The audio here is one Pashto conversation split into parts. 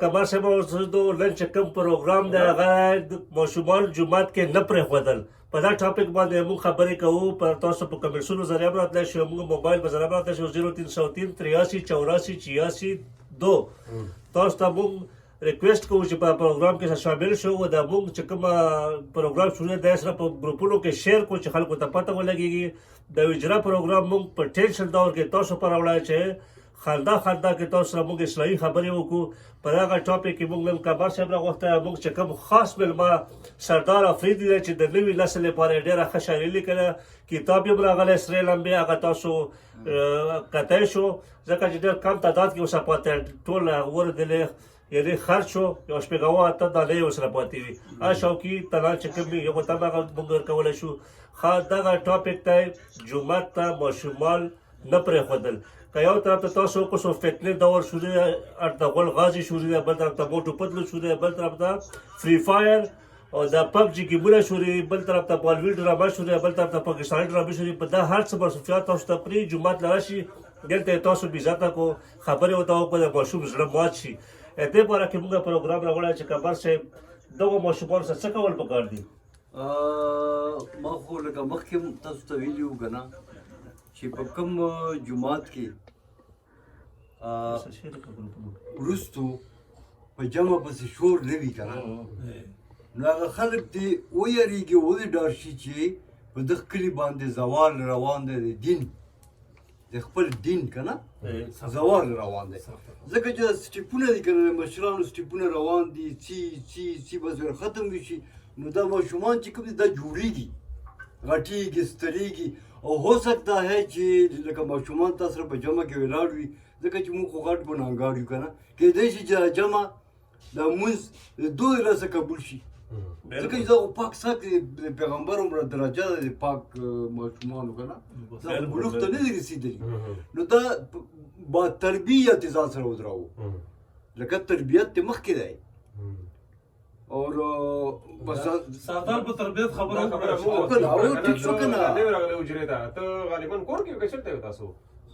کمال صاحب اوسدو نن چې کوم پروګرام دی هغه د ماشومان جومات کې نه پرېښودل. په دا ټاپک باندې موږ خبرې کوو. پر تاسو په کمنټسونو ذریعه به راتلی شي، موږ موبایل په ذریعه به راتلی شي 0303 83 84 86 2. تاسو ته موږ ریکویسټ کوو چې په پروګرام کې شامل شو او دا موږ چې کوم پروګرام شروع دی سره په ګروپونو کې شیر کړو چې خلکو ته پته ولګېږي. د اجرا پروګرام موږ په ټینشن دور کې تاسو پر راوړی چې خندا کې تاسو سره موږ اصلاحي خبرې وکړو. په هغه ټاپک کې موږ نن کمال صاحب راغوښتی، موږ چې کوم خاص مېلمه سردار افریدي دی چې د نوي نسل لپاره یې ډېره ښه شاعري لیکله. کتاب یې هم راغلی سرې لمبې، هغه تاسو کتی شو ځکه چې ډېر کم تعداد کې ورسره پاتې ټول ورغلې، یعنې خرڅ شو. یو شپږ اته دانې یې ورسره پاتې وي. شوقي تلان چې کوم وي یو تم هغه موږ ورکولی شو. دغه ټاپک دی جومات ته ماشومان نه پرېښودل. که یو طرف ته تاسو وکړو فتنې دور شروع دی، د غول غازي شروع دی، بل طرف ته موټو پتلو شروع دی، بل طرف ته فری فایر او د پبجي ګیمونه شروع دي، بل طرف ته بالوي ډرامه شروع دی، بل طرف ته پاکستاني ډرامې شروع دي. په دا هر څه مصروفیات تاسو ته پرې جومات له راشي، دلته تاسو بېعزته کو خبرې ورته وکړو، د ماشوم زړه مات شي. دې باره کې موږ پروګرام راوړی چې کمال صاحب دغو ماشومانو سره څه کول پکار دي؟ ما خو لکه مخکې تاسو ته ویلي وو که نه چې په کوم جومات کې وروستو په جمع پسې شور نه وي که نه، نو هغه خلک دې ویرېږي ودې ډار شي چې په دغه کلي باندې زوال روان دی د دین، د خپل دین که نه زوال روان دی. ځکه چې سټیپونه دي که نه د مشرانو سټیپونه روان دي، سی بس ختم وي شي، نو دا ماشومان چې کوم دي دا جوړېږي، غټېږي، سترېږي. او هو سکتا ہے چې لکه ماشومان تاسو سره په جمع کې ولاړ وي، ځکه چې موږ خو غټ ګناهګار یو که نه، کېدای شي چې جمع دا مونځ د دوی راسه قبول شي، ځکه چې دا خو پاک ساک د پیغمبر عمره درجه ده د پاک ماشومانو که نه، دا بلوغ ته نه دي رسېدلي. نو دا با تربیت یې ځان سره ودراوه، لکه تربیت دې مخکې دی. اور بس سردار په تربیت خبره او ټیک شو که نه، نه راغلی حجرې ته ته غالبا کور کې که چېرته یو تاسو؟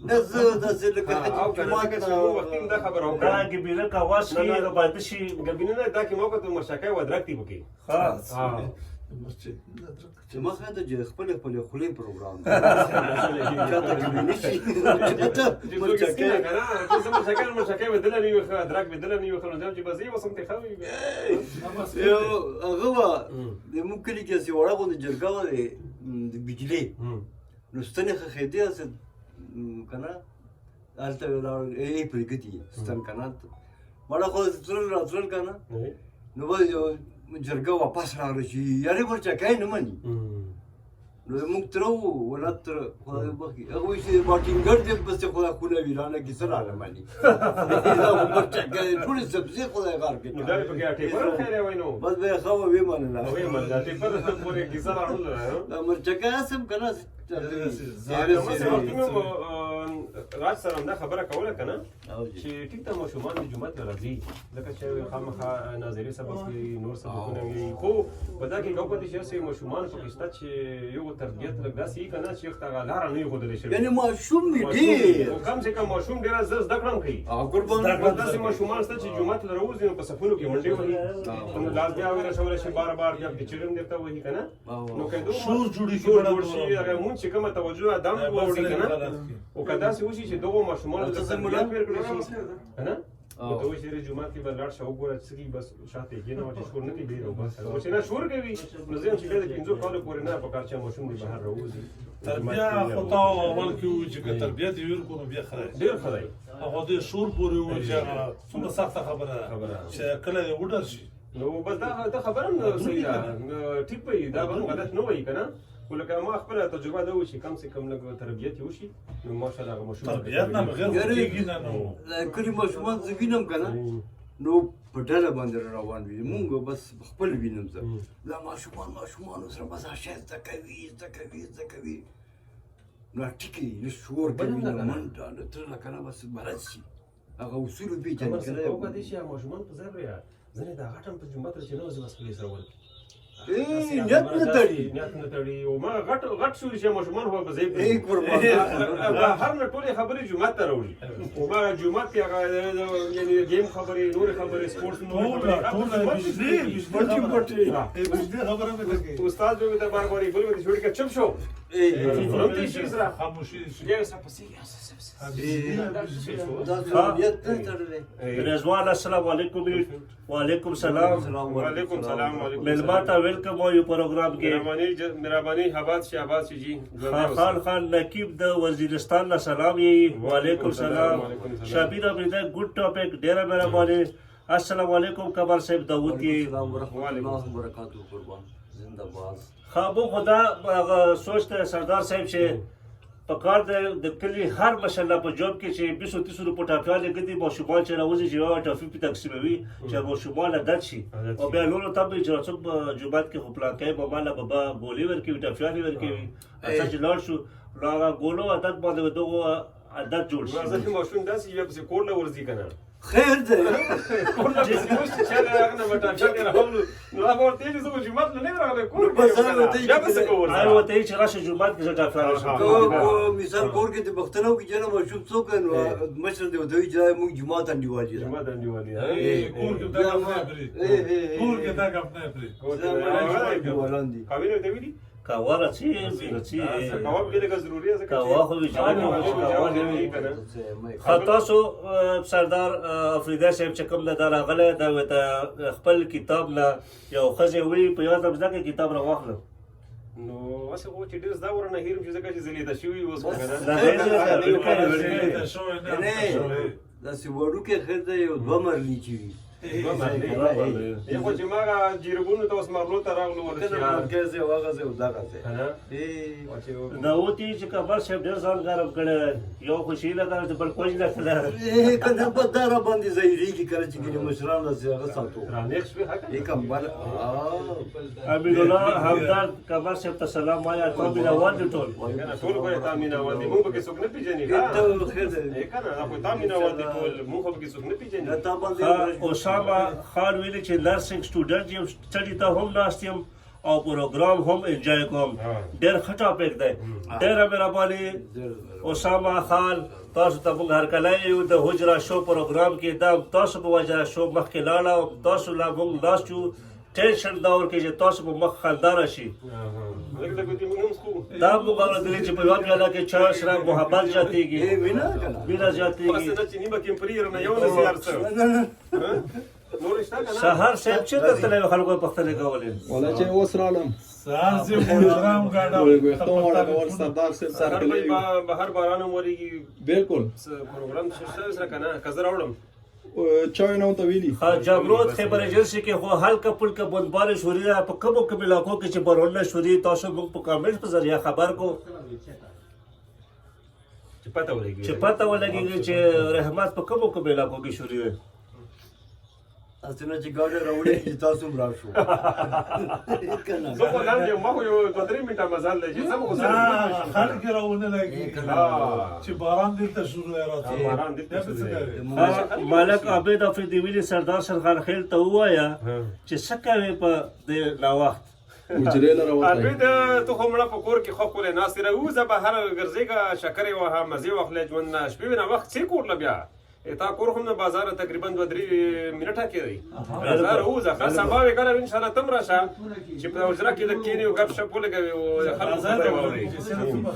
نه زه داسې لکه جومات ته وختي دا خبره وکړه دا ګبینه که واس کې نو باید شي. ګبینه نه دا کې ما وکړه مرچکۍ و ادرک دي پکې. چې ما خیال ته چې خپلې خولې پروګرام دی چاته ګبینه شي مرچکۍ بدله نه وي ښه، ادرک بدله نه وي ښه، نو زه چې بس یې وسم ته ښه وي. یو هغه وه زموږ کلي کې هسې وړه غوندې جرګه وه د بجلۍ، نو ستنې خښېدې هسې که نه هلته ولاړ ای پرېږدي ستن که نه، مړه خو تلل راتلل که نه، نو بس یو جرګه واپس راغله چې یارې مرچکۍ نه مني. نو زموږ تره و ولد تره خدای وبخښي، هغه وایي چې مارټینګر دی بس چې خدای خونه ویرانه کیسه راله مني، دا خو مرچکۍ ټولې سبزۍ خدای غار کړي، دا یې پکې ټیپر خیر وای نو بس به یې ښه وه ویې منله. وایي دا ټیپر پورې کیسه راغله دا مرچکۍ هسې هم که نه راج سره همدا خبره کوله که نه چې ټیک ته ماشومان د جومات ته راځي، ځکه چې خامخا ناظري سبق کوي، نور سبقونه وي، خو په دا کې یو پاتې شي هسې ماشومان پکې شته چې یو تربیت لږ داسې وي که نه چې هغه لاره نه ایښودلی شوې، یعنې ماشوم وي ډېر، خو کم سے کم ماشوم ډېره زر زده کړه هم کوي. داسې ماشومان شته چې جومات ته راوځي نو په صفونو کې منډې وهي، نو لاس بیا ورسولی شي بار بار بیا بچړم درته وهي که نه، نو که شور جوړ شي هغه مونږ چې کومه توجه ادم وړي که نه، او که داسې وشي چې دغو ماشومانو ته تربیت ورکړل شي که نه، نو ته وایي چې جومات کې به لاړ شه وګوره څه کي، بس شاته یې کېنوه چې شور نه کوي بېل او بس، او چې نه شور کوي نو زه یم چې بیا د 5 کالو پورې نه پکار چې ماشوم دې بهر راوځي. تربیه خو تا اول کې ووایي چې که تربیت یې ورکړو نو بیا ښه دی، ډېر ښه دی. هغه دې شور پورې ووایي چې هغه څومره سخته خبره ده چې کله دې وډر شي، نو بس دا خبره هم صحیح ده، ټیک به وي، دا به هم غلط نه وایي که نه، خو لکه ما خپله تجربه دا وشي کم سے کم لږ تربیت یې وشي نو ماشاءالله هغه ماشوم تربیت نه بغیر کېږي نه. نو کلي ماشومان زه وینم که نه، نو په ډله باندې روان وي، مونږ بس خپل وینم زه، دا ماشومانو سره بس شی زده کوي، نو ټیکې نه شور کوي نه منډه نه تله که نه، بس بلد شي هغه اصول وپېژني که نه. وکړی شي ماشومان په ځای بیا ځینې دا غټ هم په جومات ته چې نه وځي بس خپلې سره ولګي نیت نه تړي نیت نه تړي او ما غټ شو چې ماشومان هو به زه ای قربان هر نه ټولې خبرې جمعه ته راوړي او ما جمعه کې هغه یعنی گیم خبرې نور خبرې سپورټس بجلی خبره مې درکې استاد به ته بار بار ګل به جوړ کې چپ شو نو شي سره خاموشي یې سره پسې دا نیت نه تړي رضوان السلام علیکم وعلیکم سلام وعلیکم سلام ملما ته ویلکم او یو پروګرام کې مهرباني آباد شي جی خان نقیب د وزیرستان نه سلام یې وعلیکم سلام شبیر ابریدا ګډ ټاپک ډیره مهرباني السلام علیکم کمال صاحب داوود یې السلام ورحمۃ اللہ وبرکاتہ قربان زندہ باد خابو خدا سوچته سردار صاحب چې په کار د کلی هر مشله په جوب کې چې 230 روپو ټاپیاله کدي ماشومان چې راوځي چې یو ټافي په تقسیموي چې ماشومان عادت شي او بیا نور ته به اجازه جوبات کې خپل کې په مالا بابا بولی ورکوي ټاپیاله ورکوي اڅه چې لاړ شو راغه ګولو عادت باندې دغه عادت جوړ شي ځکه ماشوم داسې یو څه کور له ورځي کنه خیر ده کور له ورځي چې راغنه مټا چې راغلو نو هغه ورته چې زه جمعه نه راغله کور کې یا به څه کوو آی وته چې راشه جوبات کې ټاپیاله شو کو مثال کور کې د بختنو کې جنو مشوب څوک نو مشر دی دوی چې موږ جمعه ته دیوالی جمعه ته دیوالی کور کې دا کم نه پرې کور کې دا کم نه پرې ولاندې کاوینه ته ویلي کاوه راځي کاوه به لکه ضروري ده کاوه خو ویجاړ خاصو سردار افریدا صاحب چې کوم د راغله د خپل کتاب نه یو خزه وی په یاد ځکه کتاب راوخلم نو واسه خو چې ډیر دا ورنه هیرم چې ځکه چې زلیدا شوی اوس نه دا سی وړو کې خیر ده یو دوه مرلی چی یو چې ما جیرګونو ته اوس مرلو ته راغلو کې زه واغزه وداغه دا وتی چې کبر صاحب ډیر ځان غرب کړي یو خوشیله کړ چې بل کوی نه کړه کنه په دار باندې زیری کې کړ چې ګنې مشران له څنګه ساتو رانیک شوی حق یکم بل امین الله همدار کبر صاحب ته سلام وایا ته بنا واد ټول کنه ټول به تامین وادي موږ به څوک نه پیژني ته خیر ده کنه خو تامین وادي ټول موږ به څوک نه پیژني تا باندې اوسامه خان ویلي چې نرسنګ سټوډنټ یم سټډي ته هم ناست یم او پروګرام هم انجوای کوم ډېر ښه ټاپک دی ډېره مهرباني اوسامه خان تاسو ته موږ هرکلی یو د حجره شو پروګرام کې دا تاسو په وجه شو مخکې لاړه تاسو لا موږ ناست یو ټینشن دور کې چې تاسو په مخ خندانه شي دا موږ اورېدلي چې په یوه پیاله کې چا سره محبت زیاتېږي مینه زیاتېږي سهار صاحب چېرته تللی و خلکو یې پوښتنې کولې ولا چې اوس راغلم سهار چې پروګرام ویښتو سردار صاحب سره کلی بهر باران هم ورېږي بالکل پروګرام شته سره که نه که زه راوړم چای نه ورته ویلي جمرود خیبر ایجنسي کې خو هلکه پلکه بمبارې شوري ده په کومو کوم علاقو کې چې بارانونه شوري تاسو موږ په کامنټ په ذریعه خبر کو چې پته ولګېږي چې رحمت په کومو کوم علاقو کې شوري ده اسنه چې ګاډه راوړي چې تاسو هم راشو زه خو لاندې ما خو یو 2-3 منټه مزال دی چې زه به نه خلک راونه لګي چې باران دلته شروع راځي باران دلته مالک عبید افریدی ویلي سردار سرخان خیل ته ووایه چې څه کوې په دې ناوخت حجرې لره وته البته ته خو مړه په کور کې خو کولې ناستې راوځه بهر ګرځېږه شکرې وهه مزې واخلې ژوند نه شپې نه وخت څه کور له بیا تا کور هم نه بازار تقریبا 2-3 منټه کې دی بازار وځه خاص سبا وکړه ان شاء الله تم راشه چې په حجره کې د کینی او غب شپ ولګوي او خلک زړه ووري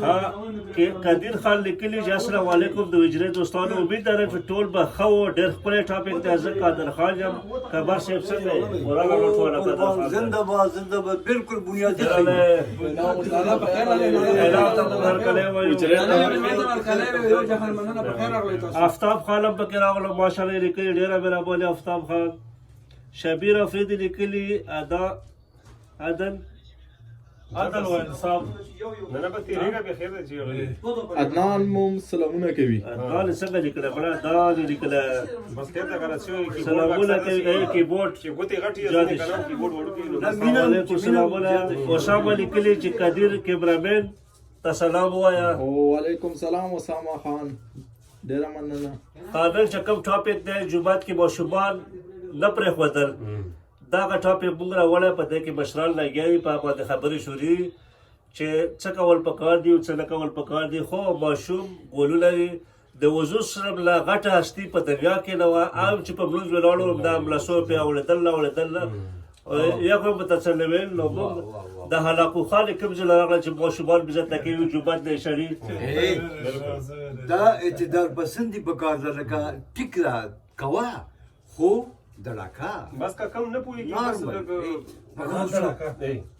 ها کې قدیر خان لیکلی چې السلام علیکم د وجره دوستانو امید لرم چې ټول به خو ډېر خپل ټاپک ته ځکه قادر خان یم خبر صاحب څنګه قرآن ورته ولا زنده باد زنده باد بالکل بنیادی آفتاب خان پکې راغلو ماشاءالله لیکلي ډېره مهرباني آفتاب خان شبیر افریدي لیکلي عدل او انصاف نه به تیریږه به خیر دی عدنان موم سلامونه کوي عدنان څنګه لیکله بڑا دا لیکله بس ته دا غلط شوی سلامونه کوي کیبورډ چې ګوتې غټي ځنه کنه کیبورډ وړو علیکم سلامونه اسامه لیکلي چې قدیر کیمرامین ته سلام وایا وعلیکم سلام اسامه خان ډیره مننه قابل چې کوم ټاپک دی جوبات کې ماشومان نه پرېښودل دغه ټاپک موږ راوړی په دې کې مشران لګیا دي په باندې خبرې شوري چې څه کول پکار دي او څه نه کول پکار دي خو ماشوم ګولونه د وضو سره لا غټه هستي په دنیا کې نه وه عام چې په ملوز ولاړو همدا ملسو پې اورېدل یا خو به درته څه ویل نو موږ د هلاکو خان کوم ځای راغله چې ماشومان بې عزته کوي جومات نه یې شړي دا اعتدال پسندي پکار ده لکه ټیک ده کوه خو دړکه بس که کم نه پوهېږي بس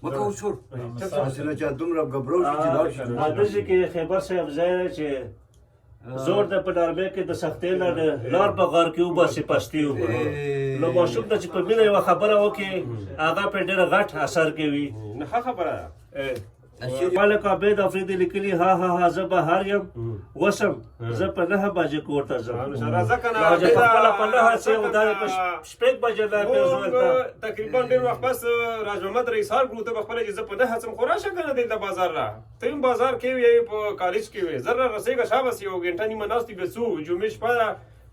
مکه وشور هسې نه چا دومره ګبرو شي چې لاړ شي داسې کې خیبر صاحب ځای دی چې زور د په ډارمې کې د سختۍ نه لار په غار کې وباسي پستي وبه نو ماشوم ته چې په مینه یوه خبره وکړي هغه پرې ډېره غټ اثر کوي نه ښه خبره ده مالک عبید افریدي لیکلي ها زه بهر یم وسم زه په 9 بجې کور ته ځم راځه که نه راځه خپله په 9 څه او دا په 6 بجې لا پیرزول ته تقریبا ډېر وخت پس راج محمد رئیس حال کړو ته به خپله چې زه په 9 څم خو راشه که نه دلته بازار را ته هم بازار کې وې په کالج کې وې زر را رسېږه شابس یو ګنټه نیمه ناست بیا څو جمعې شپه ده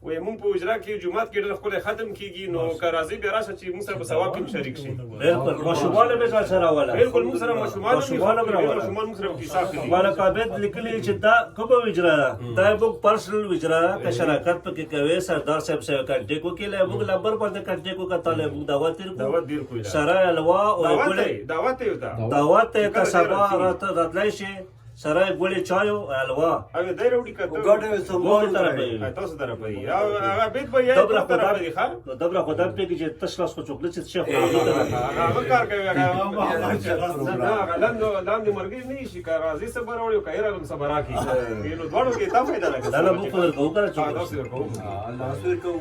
وایي مونږ په اجرا کې جومات کې ډېر ښکلی ختم کېږي نو که راځئ بیا راشه چې مونږ سره په ثواب کې هم شریک شي بالکل ماشومان مې ځان سره راوله بالکل مونږ سره ماشومان ماشومان هم راوله ماشومان مونږ سره په کیسه اخلي مالک عبید لیکلي چې دا کومه وجره ده دا موږ پرسنل وجره ده که شراکت پکې کوې سردار صاحب سره کنټیک وکړي موږ نمبر باندې کنټیک وکړلی موږ دعوت تېر دعوت ډېر کوي سره الوا او ګولې دعوت یې وته دعوت ته که سبا راتلی شي سره ګولې چایو الوا او دی راوړي که ته ګاډی وې سمبال تاسو طرف یې او هغه بیت به یې دبره طرف دی ښه دبره خو دا پرېږدي چې تش لاس خو چوکلېټ چې شیخ هغه کار کوي هغه لاندې مرګي نه شي که راځي صبر راوړي او که یې راغلم صبر راکړي نو دواړو کې تا فایده راکړي دا نه موږ خو درکوو که نه تاسو درکوو لاسور کوو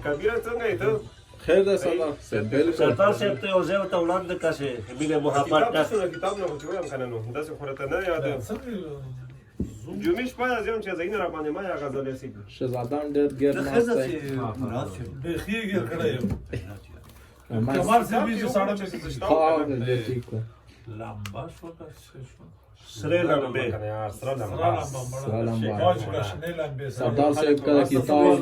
کبیره څنګه یې ته خیر ده سردار صاحب بالکل سردار صاحب ته یو ځای ورته وړاندې کړه چې مینه محبت کتاب نه خو وایم کنه نو داسې خو راته نه یاد جمعې شپه زه هم چې ځایونه را باندې ما یا غزل یې سیږي شهزادان ډېر ګیر د ناست ښځه دی چې مراد شي بیخي یې ګیر کړی یم ما کمال صاحب یې ساړه مې ها دې ٹھیک ده لمبا شو که څه شو سره لمبه سره سره لمبا باج کشنې لمبې سردار صاحب کله کتاب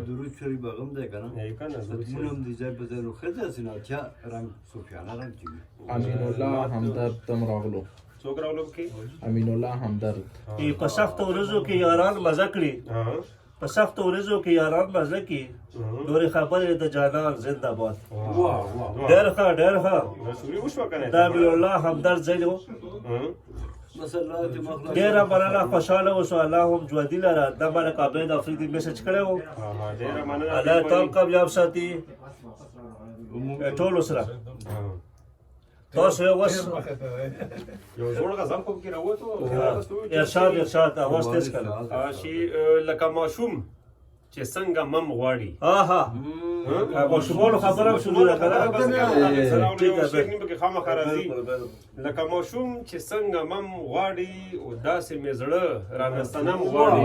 درود شریف هغه هم دی که نه ستمون هم دی ځای په ځای نو ښځه هسې نه چا رنګ صوفیانه رنګ چې وي امین الله همدرد تم راغلو څوک راولو کې امین الله همدرد په سخت ورځو کې یاران مزه کړي په سخت ورځو کې یاران مزه کړي نورې خبرې د جانان زنده باد ډېر ښه رسولي وشوه که نه دا امین الله همدرد ځای دی مسلات مخلص ډېره مننه خوشحاله اوسو الله هم ژوندي لره دا مالک عبید افریدي میسج کړی و ډېره مننه الله تام کامیاب ساتي ټولو سره تاسو یو وس یو زوړ غزل خو کې راووتو ارشاد اواز تیز کړه شي لکه ماشوم چې څنګه مم غواړي آها ماشومانو خبره هم شروع ده که نه خامخا راځي لکه ماشوم چې څنګه مم غواړي او داسې مې زړه رانه صنم غواړي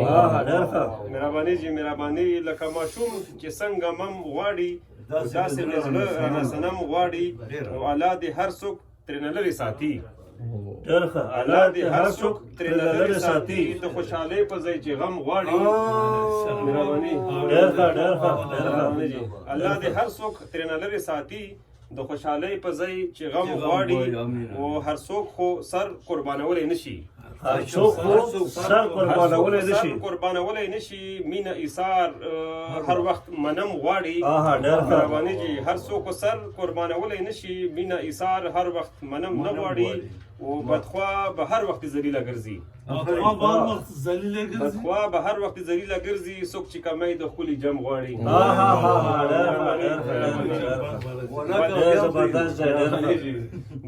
ډېر ښه مهرباني جي مهرباني لکه ماشوم چې څنګه مم غواړي او داسې مې زړه رانه صنم غواړي او الله دې هر څوک ترېنه لرې ساتي ډېر ښه الله دې هر څوک ترېنه لرې ساتي د خوشحالۍ په ځای چې غم غواړي مهرباني ډېر ښه مهرباني جي الله دې هر څوک ترېنه لرې ساتي د خوشحالۍ په ځای چې غم غواړي او هر څوک خو سر قربانولی نشي هر څوک خو سر قربانولی نشي قربانولی نشي مینه ایثار هر وخت منم غواړي ډېر ښه مهرباني جي هر څوک سر قربانولی نشي مینه ایثار هر وخت منم نه غواړي او بدخوا به هر وخت ذلیله ګرځي بدخوا به هر وخت ذلیله ګرځي څوک چې کمی د ښکلي جم غواړي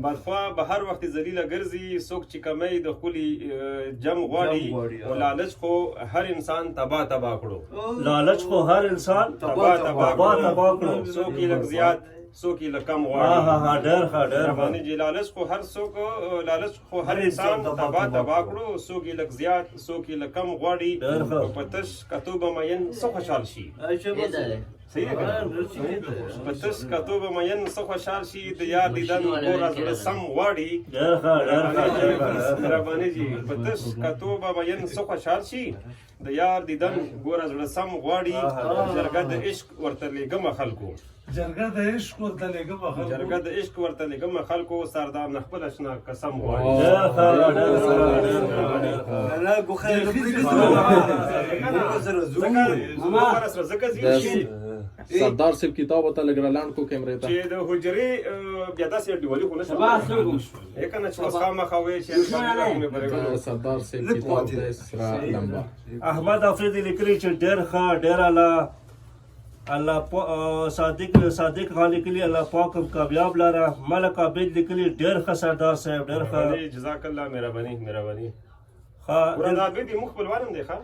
بدخوا به هر وخت ذلیله ګرځي څوک چې کمی د ښکلي جم غواړي او لالچ خو هر انسان تباه کړو لالچ خو هر انسان تباه کړو څوک یې لږ زیات څوک یې لږ کم غواړي ډېر ښه مهرباني جي لالچ خو هر انسان تباه کړو څوک یې لږ زیات څوک یې لږ کم غواړي او په تش کتو به مین څه خوشحال شي صحیح ده په تش کتو به مین څه خوشحال شي د یار دیدن ګوره زړه سم غواړي مهرباني جي په تش کتو به مین څه خوشحال شي د یار دیدن ګوره زړه سم غواړي جرګه د عشق ورته لېږمه خلکو جرګه د عشق ورته لګم خلکو جرګه د عشق ورته لګم خلکو سردار نه خپل اشنا قسم ډېر غواړي ښه، ډېر ښه، ډېر ښه. نه ګوخه نه پرېږدي سره زو ما سره زکه زی شي سردار صاحب کتاب ته لګ رلاند کو کیمرې ته چې د حجرې بیا داسې ډیولي خو نشم کنه چې اوس خامخا وایي چې سردار صاحب کتاب ته سره لمبا احمد افریدي لیکلي چې ډېر ښه ډېر الله صادق خان لیکلي الله پاک هم کامیاب لاره. ملک عابد لیکلي ډېر ښه سردار صاحب ډېر ښه. جزاک الله مهرباني ښه قرآن عابد یې مخ بلوارم دی ښه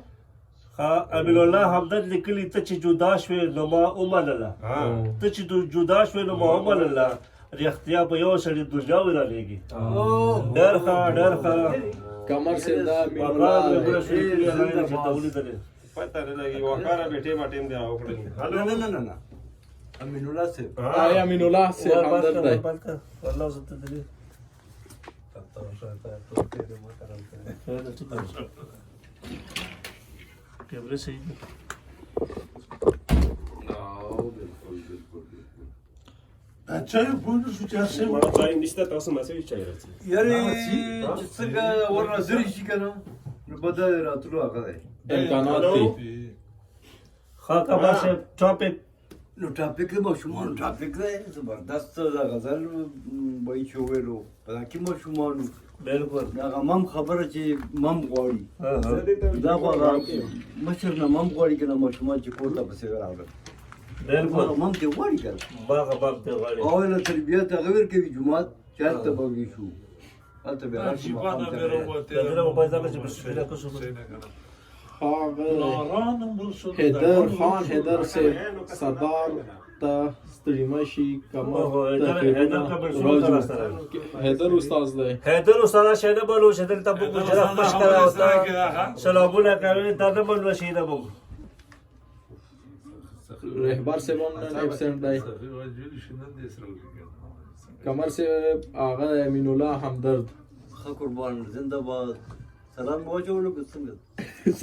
امین الله همدرد لیکلي ته چې جدا شوې نو ما ومنله ته چې جدا شوې نو ما ومنله رښتیا به یو سړي دنیا ورالېږي. ډېر ښه ډېر ښه. کمر صاحب دا مين پته نه لګي وقاره به ټیم ټیم دی راوکړل نه امین الله صاحب امین الله صاحب همدرد دی والله زه ته دې کیمرې صحیح دي. چای پوه شو چې هسې ما ځای نشته تاسو مسوي چای راځي یاري چې څنګه ورنظر شي کنه نو بدل راتلو هغه دی امکانات دي ښه کبا صاحب ټاپک نو ټاپک د ماشومان ټاپک دی زبردست د غزل وایي چې ویلو په کې ماشومان بالکل دا مم خبره چې مم غواړي دا خو هغه مشر نه مم غواړي کنه ماشومان چې کور ته پسې راغلل بالکل مم ته غواړي کنه باغ ته غواړي او له تربیت هغه ورکوي جمعات چاته به وي شو هلته بیا راشي شیبانه مقام ته مې دغه موبایل ته چې بسم کوشش حیدر خان حیدر صاحب سردار ته ستړي مشي کمر حیدر استاد دی حیدر استاد شنه بلو چې دلته په جرح خوش کړه سلامونه کوي دا نه بل شي نه بو رهبر صاحب هم نن ابسنټ دی کمر صاحب آغا امین الله همدرد ښه قربان زنده باد سلام مو جوړو څنګه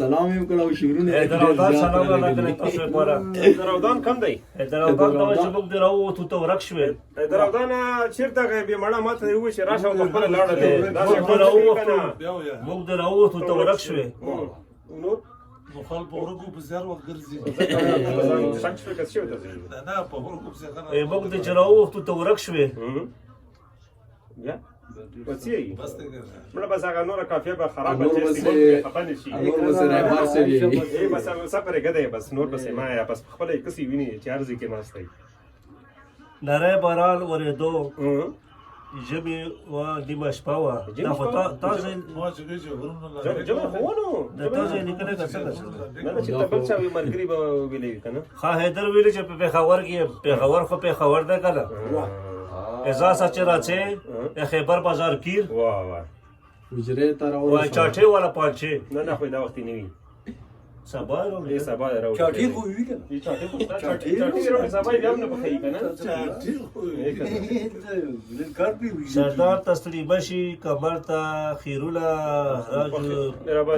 سلام یې کړو شعرونه حیدرآباد سلام علیکم تاسو لپاره حیدرآباد کم دی حیدرآباد دا چې موږ دراو ته تو ورک شوې حیدرآباد چیرته غي مړه ماته یو چې راشه او خپل لاړه دی دا موږ دراو ته تو ورک شوې نو مخال په ورکو په زیار وخت ګرځي شک شو که څه وته نه په ورکو په زیار موږ د جراو ته تو ورک شوې یا وڅي بس ته مړه بس هغه نور کافیه به خراب نور شي بس خپل شي نور بس رهبر صاحب ای بس سفر غده بس نور بس ما یا بس خپل کسي ویني چې ارزي کې ناشته نری باران ورېدو ژمي و نیمه شپه وه دا خو تاسو ما چې ګرځي ورونه جمع خونو د تاسو لیکنه څنګه نه چې تبل چا وي مرګري به ویلې کنه ښه حیدر ویلي چې په پېښور کې پېښور خو پېښور ده کنه ازا سچ راځي د خیبر بازار کیر واه واه وجره تر و اور چاټه والا پانچه نه نه خو دا وخت نه وي سبا دې سبا راو چاټي خو وی کنه چاټي راو سبا بیا نه بخې کنه کار به وي سردار تستړي بشي کمر ته خیرولا راج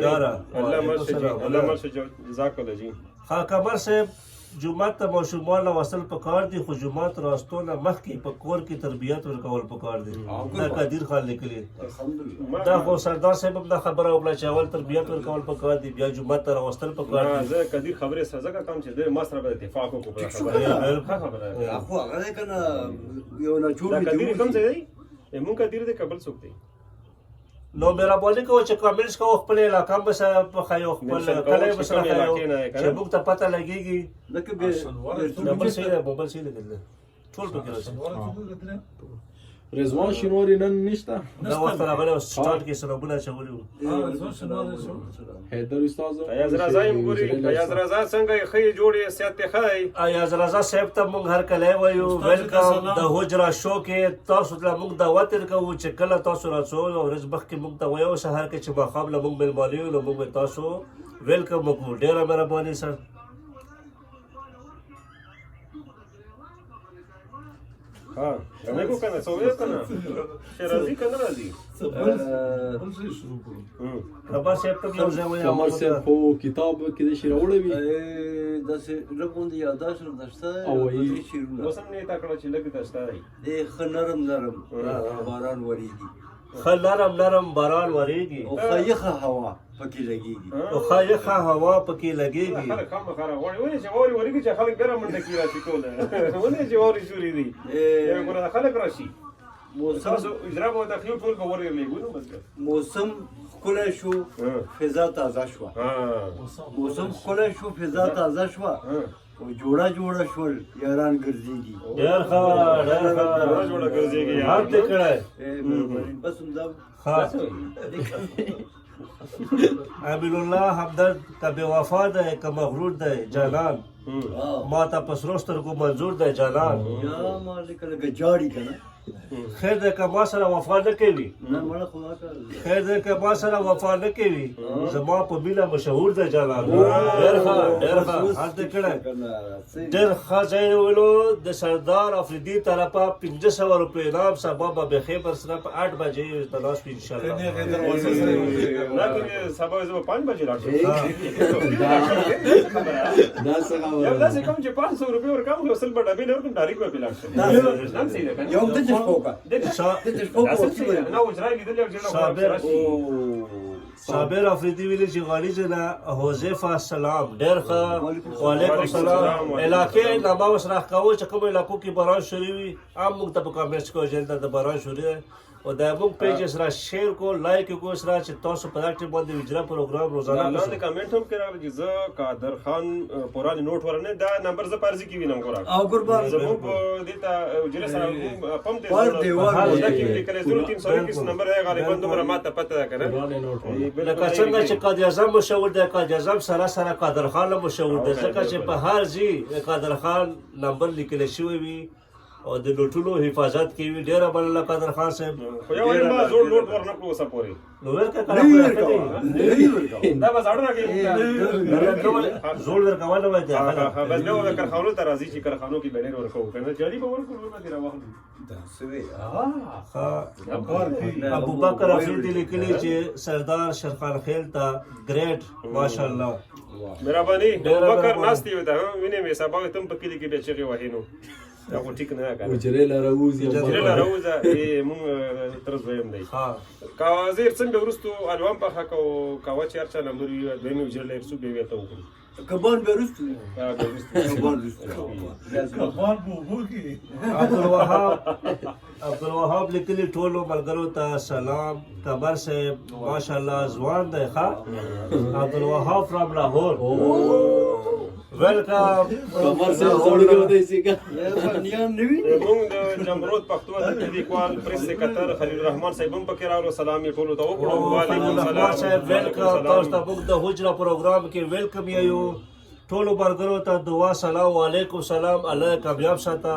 دارا الله مرشد جزاک الله جی ها کمر صاحب جمعه ته ماشومان له وصل پکار دي خو جمعه راستونه مخکې په کور کې تربیت ورکول پکار دي دا قدیر خان لیکلي الحمدلله دا خو سردار صاحب هم دا خبره وکړه چې اول تربیت ورکول پکار دي بیا جمعه ته راوستل پکار دي زه قدیر خبره سزا کوم چې د ما سره به اتفاق وکړو په خبره اخو هغه کنه یو نه جوړ دا دی قدیر کوم ځای دی مونږ قدیر د قبل څوک دی نو مهرباني کوه چې کامنټس کوو خپل علاقه بس په خایو خپل کله بس راخایو چې موږ ته پته لګيږي لکه به نمبر صحیح ده موبایل صحیح ده ټول پکې راځي رضوان شینواری نن نشته دا وخت راغلی او سٹارټ کې سلامونه چولي وو حیدر استاد ایاز رضا یم ګوري ایاز رضا څنګه خې جوړې سیات ته خای ایاز رضا صاحب ته موږ هر کله وایو ویلکم د حجرا شو کې تاسو ته موږ دعوت ورکوو چې کله تاسو راځو او ورځ بخ کې موږ ته وایو سهار کې چې ماښام له موږ ملمانه یو موږ تاسو ویلکم وکړو ډیره مهرباني سر ها نه کو کنه سوې کنه شرازي کنه راځي خبر صاحب ته یو ځای وایي کمر صاحب خو کتاب کې د شی راوړی وي داسې لږ یاداشت درشته او وایي شیرونه اوس هم نه تا کړه چې لګ دستا دی ښه نرم نرم باران وریږي ښه نرم نرم باران وریږي او ښه یخه هوا پکې لګېږي او ښه یخه هوا پکې لګېږي خلک خامخا راغواړي ولې چې واوري ورېږي چې خلک بیا رامنډه کي راشي ټول ولې چې واوري شوري دي یو ګوره خلک راشي تاسو اجرا به تخیل ټول به ورې لګو نو بس موسم ښکلی شو فضا تازه شوه موسم ښکلی شو فضا تازه شوه او جوړه شول یاران ګرځېږي ډېر ښه ډېر ښه جوړه ګرځېږي هر دې کړی بس همدا ښه امین الله همدرد که بې وفا دی که مغرور دی جانان ما ته په سرو سترګو منظور دی جانان یا مالک لکه جاړي که نه خیر دی که ما سره وفا نه کوي نه مړه خو ما کار خیر دی که ما سره وفا نه کوي زما په مینه مشهور دی جانان ډېر ښه ډېر ښه هر دې کړی ډېر ښه ځای ویلو د سردار افریدي طرفه 500 روپۍ انعام سبا به بخیبر سره په 8 بجې تلاش وي انشاءالله سبا زه 5 بجې لاړ شم دا څه خبره یو داسې کوم چې 500 روپۍ ورکوم یو سل به ډبې نه ورکوم ډایرکټ به لاړ شم نن صحیح ده که نه یو د شپوکا صابر افریدي ویلي چې غالي جنا حذیفه سلام ډېر ښه وعلیکم السلام علاقې نامه اوس راښکوو چې کوم علاقو کې باران شروع وي عام موږ ته په کامنټس کې وژل د باران شروع دی او دا موږ پیج سره شیر کو لایک کو سره چې تاسو په دغه ټیم باندې اجرا پروګرام روزانه لاندې کمنټ هم کړه چې زه قادر خان پوراني نوٹ ورنه دا نمبر زه پارځي کې وینم ګورم او قربان زموږ دته جره سره پم دې پر دیوال دا کې لیکل 0321 نمبر دی غالبا دومره ماته پته ده کنه لکه څنګه چې قائد اعظم مشهور دی قائد اعظم سره سره قادر خان هم مشهور دی ځکه چې په هر ځای قادر خان نمبر لیکل شوی وي او د لوټونو حفاظت کوي ډېره مننه قادر خان صاحب خو یو وایم ما زوړ نوٹ ورنه کړو اوسه پورې نو ورکه دا بس اړه راکې زوړ ورکواله وای دی بس نو کارخانو ته راځي چې کارخانو کې بډیر ورکو کنه جالي به ورکو نو دې راوخلو ابو بکر افریدي لیکلي چې سردار شرخان خیل ته ګریټ ماشاءالله مهرباني بکر ناشتي ودا وینې مې سبا ته په کلی کې به چغي وهینو دا خو ټیک نه کار وجره لراوزي جره راوځه مونږ تر زویم دی ها کا وزیر څنګه ورستو الوان په حق او کا چار چا نمبر یو دوی مې جره لرسو به وته وکړو کبان بیرست عبدالوهاب لیکلي ټولو ملګرو ته سلام قمر صاحب ماشاءالله ځوان دی ښه عبدالوهاب فرام لاهور ویلکم کمر صاحب زوړ دی سیګه مونږ د جمرود پښتو ادب لیکوال پریس سکرټر خلیل الرحمن صاحب هم پکې راغلو سلام یې ټولو ته وکړو وعلیکم السلام صاحب ویلکم تاسو ته موږ د حجره پروګرام کې ویلکم یو ټولو ملګرو ته دعا سلام وعلیکم سلام الله کامیاب ساته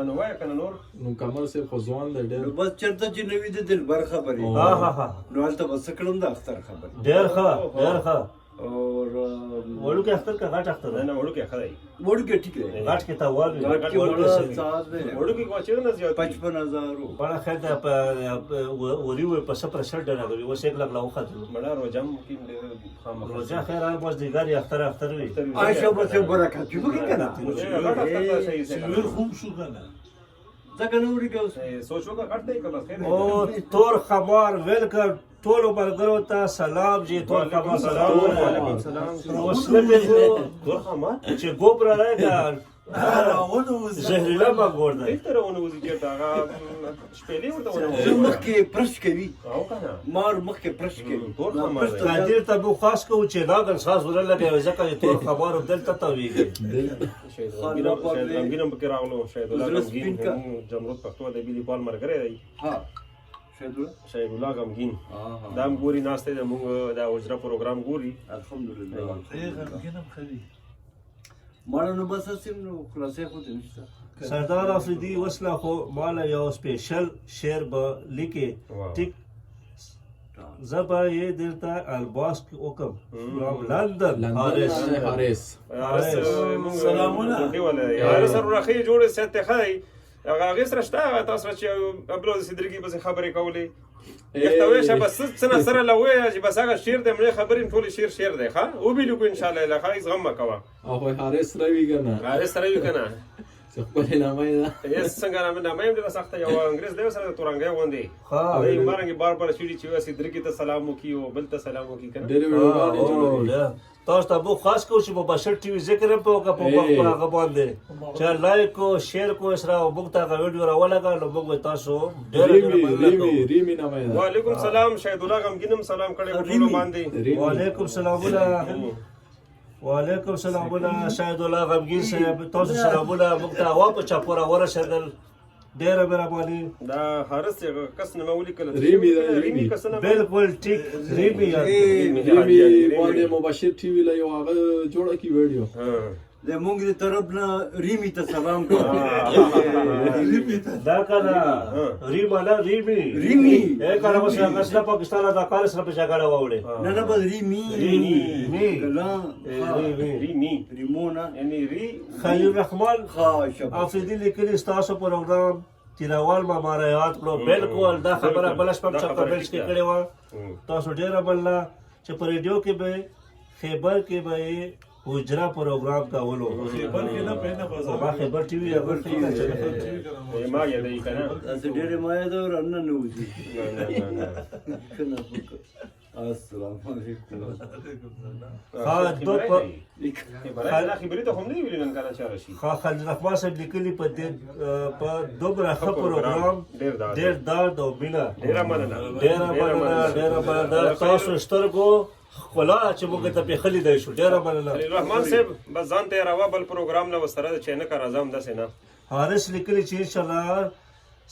نو وای کنه نور نو کمر صاحب خو ځوان دی ډېر بس چرته چې نوی د دلبر خبرې ها ها ها نو هلته بس کړم د اختر خبرې ډېر ښه ډېر ښه اور وړو کې اختر کا غټ اختر نه وړو کې خدای وړو کې ټیک دی غټ کې تا وال غټ کې وړو ساز دی وړو کې کوچې نه زیات 55000 بڑا خیر ده په وری و په سفر شړ ډنه وي وس 1 لک لا وخت مړه روزم کې خامخ روزه خیر آی باز دیګر اختر وي عائشہ بس برکت جو کې کنه خوب شو کنه ځکه نوري کوس سوچو کا کټ دی که بس خیر او تور خمار ویلکم ټولو ملګرو ته سلام جی تور خمار سلام وعلیکم سلام وسله تور خمار چې ګوبره راګا زهريلا ما ګور دی تر ونه وځي چې دا شپېلې ورته ونه مخکې پرش کوي او کنه مار مخکې پرش کوي تور خمار قادر ته بو خاص کو چې ناګن ساز ورلګي ځکه چې تور خمار دلته تويږي شاید غمګینم پکې راغلو شاید الله غمګین جمرود پښتو ادبي لیکوال مرګره دی ها شاید الله غمګین دا هم ګوري ناشته د موږ دا اجرا پروګرام ګوري الحمدلله غمګینم خري ماړه نو بس سیم نو خلاصې خو دې نشته سردار افریدي وسله خو مال یو سپیشل شعر به لیکي ټیک زبا یې دلته الباسک وکم from لندن لندن حارس سلامونه. هر سره راخي جوړ سيته خای هغه سره شته تاسو چې ابلو صدرګي بس خبرې کولې یختوي شه بس څنګه سره لوي چې بس هغه شیر د مړي خبرې ټول شیر دی ښا او به لکو ان شاء الله له خای غم مکوا او حارس روي کنه هر سره یو کنه خپل نامه ده یس څنګه نامه یې د سخت یو انګريز دی سره تورنګي وندي ها وای مارنګ بار بار شړي چې وسی درګي ته سلام وکيو بل ته سلام وکي کنه ډېر ویډیوګانې جوړوي تاسو ته مو خاص کو چې مباشر ټي وي ذکر هم په وخت په هغه باندې چې لایک کو شیر کو اسرا او موږ ته هغه ویډیو راولګا نو موږ تاسو ډېر ریمی نامه ده وعلیکم سلام شهید الله غمګینم سلام کړي ټول باندې وعلیکم سلامونه وعلیکم سلامونه شاید الله غمگین صاحب تاسو سلامونه موږ ته واپس چاپورا ورسېدل ډېره مهرباني دا هرڅ کس نه مولي کله ریمی کس نه بالکل ټیک ریمی ریمی باندې مباشر ټي وی لا یو هغه جوړه کی ویډیو د مونږ د طرف نه ریمی ته سلام کوم دا کله ریما نه ریمی ریمی کله اوس هغه پاکستان دا کار سره په جګړه ووړي نه نه بس ریمی ریمی کلا ریمی ریمونا یعنی ری خلیل الرحمن خاصه افریدی لیکلی ستاسو پروګرام تیراوال ما ماره یاد کړو بالکل دا خبره بلش په چپا بیلش کې کړې و تاسو ډیره بللا چې په ریډیو کې به خیبر کې به حجرا پروګرام کولو خیبر کې نه پېنه بازار ما خیبر ټي وي هغه ټیک ما یې دی کنه تاسو ډېر ما یې دا ورنه نه وځي نه السلام علیکم ها دو خبرې ته هم نه ویل نن کله چاره شي خلیل الرحمن صاحب لیکلی په دې په دومره ښه پروګرام ډېر درد او مینه ډیره مننه تاسو سترګو خلا چې موږ ته په خلی دی شو ډېره مننه رحمان صاحب بس ځان ته راوا بل پروګرام نه وسره چې نه کار اعظم دسه نه حارس لیکلی چې ان شاء الله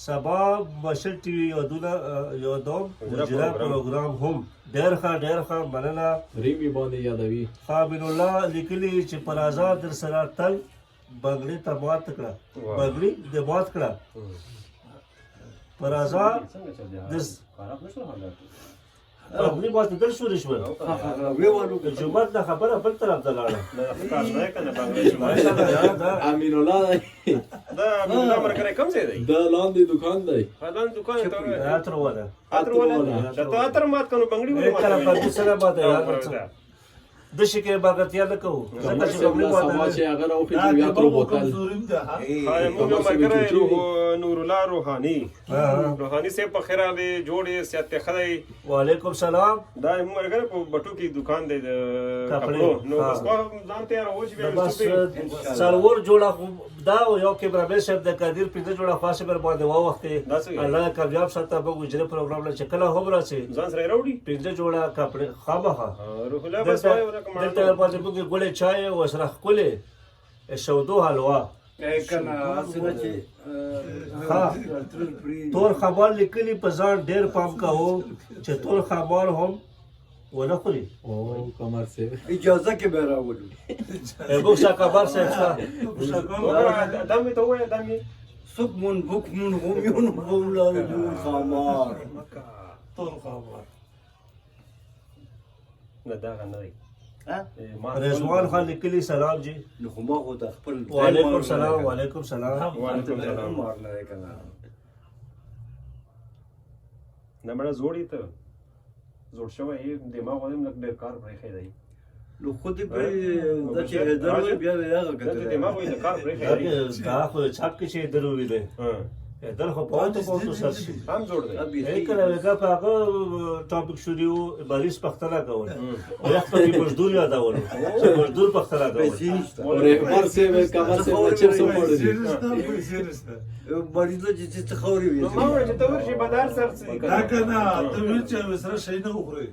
سبا مشر ټي وي یو دوم حجرا پروګرام هم ډېر ښه مننه ریمی باندې یادوي خابن الله لیکلی چې پر آزاد در سره تل بغلی ته مات کړه بغلی د مات کړه پر آزاد د خراب نشو حالات بغلی مات دل شو رشوه جمعه نه خبره بل طرف ته لاړه نه کار نه کنه باندې امین الله دا موږ مرګره کم ځای دی دا لاندې دکان دی فلان دکان ته اتر ولا اتر ولا ته اتر مات کنو بنگړي ولې کله په دې سره باندې د شکه باغتیا نه کوو ځکه چې بغلی سما مات چې هغه راوخی بیا تر بوتل موږ مرګره نور الله روحاني سے په خیره دی جوړې سیاته خدای وعلیکم سلام دا موږ مرګره په بټو کې دکان دی د کپړو نو بس ځان ته راوځي بیا بس سرور جوړه دا یو کیمرامین صاحب د قادر پینځه جوړه خاصه بر باندې وا وخت الله کامیاب ساته به ګجره پروګرام له چکلا هم راځي ځان سره راوړي پینځه جوړه کپڑے خامخه روح الله بس وای ورکه دلته باندې موږ ګولې چای او سره خولې شودو حلوا کنه اسنه چې ها تور خبر لیکلی په ځان ډېر پام کاوه چې تور خبر هم ونه خوري او کمر سے اجازه کې به راوړو ابو شا خبر صاحب دمه ته وای دمه سکمون بکمون غمیون غولان جون خامار طول خبر نه دا غنړي رضوان خان لیکلی سلام جی نو خو ما خو ته خپل وعلیکم سلام وعلیکم سلام وعلیکم سلام مار نه کنه نه مړه زوړی ته زوړ شوی دماغ ولیم لک ډېر کار پرې خېدای نو خو دې په د چې درو بیا هغه دا کړه دماغ وې کار پرې خېدای دا خو چاپ کې شي ضروري دی در خو پاتو سر شي هم جوړ دی یې کله وګه په هغه ټاپک شروع باریس پختلا کول وخت په مزدور یادول چې مزدور پختلا کول اور رهبر سے کمر سے بچر سو پړ دي مریض چې څه خوري وي ما وایي چې ته ورشي بدار سر څه دا کنه ته ویل چې وسره شي نه وخوري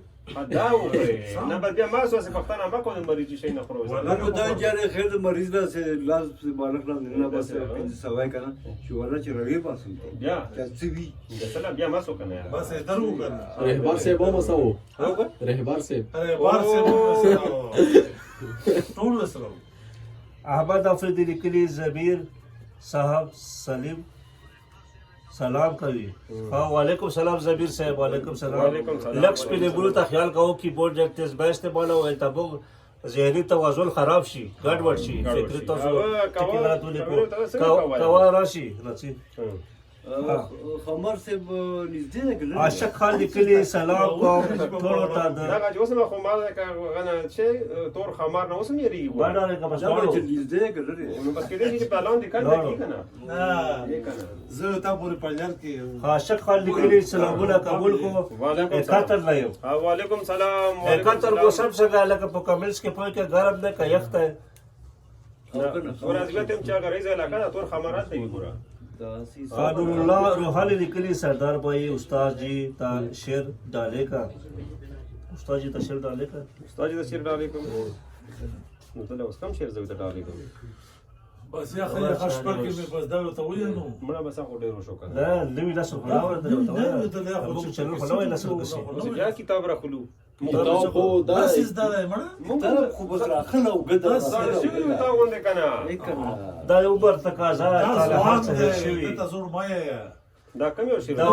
دا وایي نه بیا ما سوسه پښتنه ما کوم مریض شي نه خورو نو دا جاره خیر مریض دا سه لاس بالغ نه بس پنځه سوای کنه چې ولا چې روي پاسو بیا چې وی مثلا بیا ما سو کنه بس درو کنه رهبر سے بو مسو هوګه رهبر سے اره بار سے ټول وسره احمد افریدی لیکلی زمیر صاحب سلیم سلام کوي ها وعلیکم سلام زبیر صاحب وعلیکم سلام وعلیکم سلام. لکس په نیمونو ته خیال کوو کیبورډ ډېر تیز به استعمال او تبو ذهني توازن خراب شي ګډوډ شي فکري تاسو ټکیلات ولیکو کوا راشي راځي خمر صاحب نږدې ده که عاشق خان لیکلي سلام کوم ټولو ته د دا چې اوس نو خو ما غنه چې تور خمار نه اوس مې ریږي باندې کا بس دا به چې نږدې ده که لرې نو بس کېدای شي چې په لاندې کار نه کی کنه زه تا پورې پنجاب کې عاشق خان لیکلي سلامونه قبول کو وعلیکم سلام. 71 نه یو وعلیکم سلام 71 کو سب څنګه لکه په کمنټس کې پوي کې ګرم نه کا یخت ہے ورځ ته چې هغه ریزه علاقه تور خمارات دی ګوره نور الله روحانی لیکلی سردار بھائی استاد جی تا شعر ڈالے کا استاد جی تا شعر ڈالے کا استاد جی د شعر ډالې کوم نو ته اوس کم شعر زوی ته ډالې کوم بس یا خیر خشبر کې مې بس دا ته وایي نو مړه بس هغه ډېر شو کنه لا نوی لاس خلا ورته او چلو خلا لاس وکړي بیا کتاب راخلو دا خو دا دا سیس دا دی مړه دا خو بس راخله او ګده دا شوی تا غونډه کنه دا یو بر تقاضا تعالی هر څه شوی ته زور مایا دا کم یو شعر دا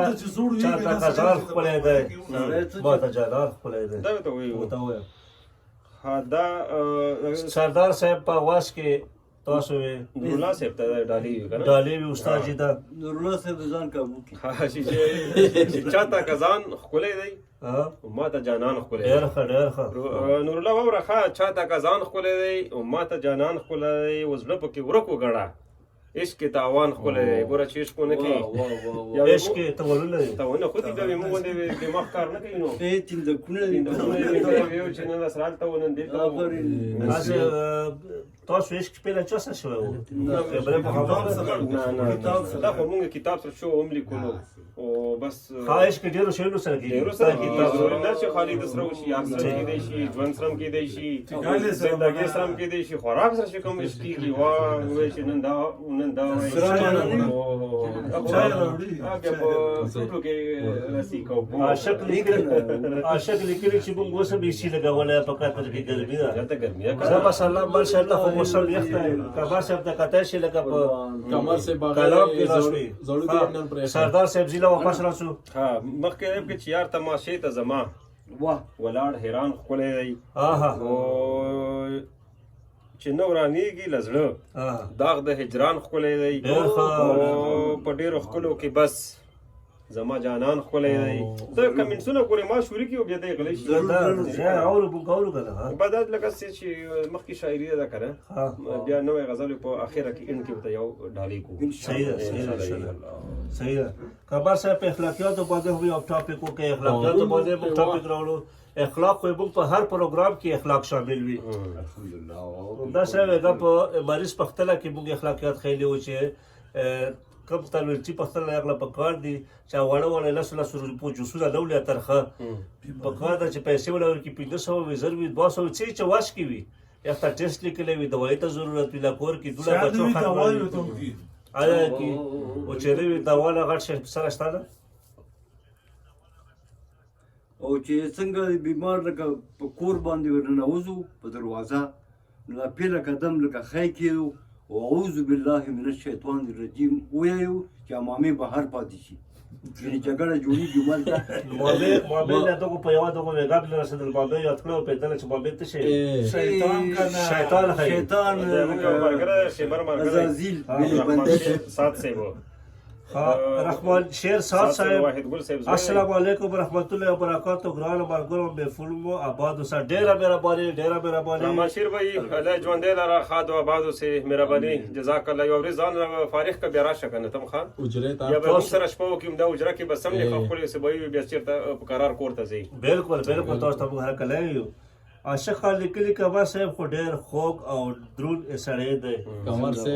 دا چا تقاضا خپل دی ما ته جلال خپل دی دا ته وایي وتا وای ها دا سردار صاحب په واس کې تاسو نور الله صاحب ته ډالې کنه ډالې وی استاد جی دا نور الله صاحب ځان کابو کې ها چې چاته کزان خولې دی ها ما ته جانان خولې ډیر ښه ډیر ښه نور الله وره ښه چاته کزان خولې دی او ما ته جانان خولې دی وزړه پکې ورکو غړه عشق تاوان خولې دی ګوره چې عشق نه کوي عشق ته ولله ته ونه خو دې کوي موږ دې دماغ کار نه کوي نو ته تین د کونه یو چې نن سره ته ونه دې تاسو عشق په لچا څه شوی وو خبره په خبره نه دا خو موږ کتاب سره شو هم لیکلو او بس خواهش کې ډیرو شیانو سره کې ډیرو سره کتاب نه چې خالي د سره وشي یار سره کې دی شي ژوند سره کې دی شي زندګي سره کې دی شي خوراک سره کوم شي وا وې چې نن دا هغه په څوک کې راسي کو عاشق لیکلی چې موږ اوس به شي لګولای په کاتر کې ګرمي ده ته ګرمي زه بس الله ماشاء الله خو موسم یخ ده کبا صاحب ته کته شي لکه په کمر سے کلام کې راشي زړو کې نن پر سردار صاحب زیلا واپس راسو ها مخکې کې چې یار تماشې ته زما واه ولاړ حیران خولې دی آها او چې نو رانیږي لزړه داغ د هجران خولې دی او په ډېرو خلکو کې بس زما جانان خولې دی ته کمنټسونه ګورې ما شوري کې بیا دی غلی شي زه اورو بو کولو کنه بعد لکه چې مخکې شاعري ده کنه بیا نوې غزل په اخره کې ان کې ته یو ډالې کو صحیح ده صحیح ده کبا صاحب په اخلاقیاتو باندې هم یو ټاپک وکړي اخلاقیاتو باندې هم ټاپک راوړو اخلاق خو موږ په هر پروګرام کې اخلاق شامل وي الحمدلله دا څه دا په مریض پختله کې موږ اخلاقیات خېلې و چې کم تلويرتي پختله اغلا په کار دي چې وړه لاسو په جوسونه دولت ترخه په کار د چې پیسې ولور کې 500 وي زر وي 200 چې واش کی وي یا تا ټیسټ لیکلې وي دوايي ته ضرورت وي لا کور کې دوله بچو خرابوي آیا کی او چې وی دواله غټ سره ستاده او چې څنګه بیمار لکه په کور باندې ورننوزو په دروازه نو پیله قدم لکه خای کېدو اعوذ بالله من الشیطان الرجیم وایو چې امامي بهر پاتې شي یعنی جګړه جوړیږي مالته مابه له دغه په یو دغه وګاب له رسول الله یاد کړو په دله چې مابه ته شي شیطان کنه شیطان مرګره شیبر مرګره عزازیل ملي بندش سات سیبو رحمان شیر صاحب صاحب السلام علیکم ورحمۃ اللہ وبرکاتہ ګران مرګرو به فلمو آباد سره ډیره مهرباني رحمان شیر بھائی الله ژوند لرا خاد و آباد سے مهرباني جزاک الله یو رضان فارغ کا بیرا شکنه تم خان اجرت یا به سره شپو کې دا اجره کې بس سم نه خپل سه بوي بیا چیرته قرار کوړته زی بالکل تاسو ته هر کله یو عاشق لیکلی کبا صاحب خو ډیر خوږ او درون سړی دی کمر سے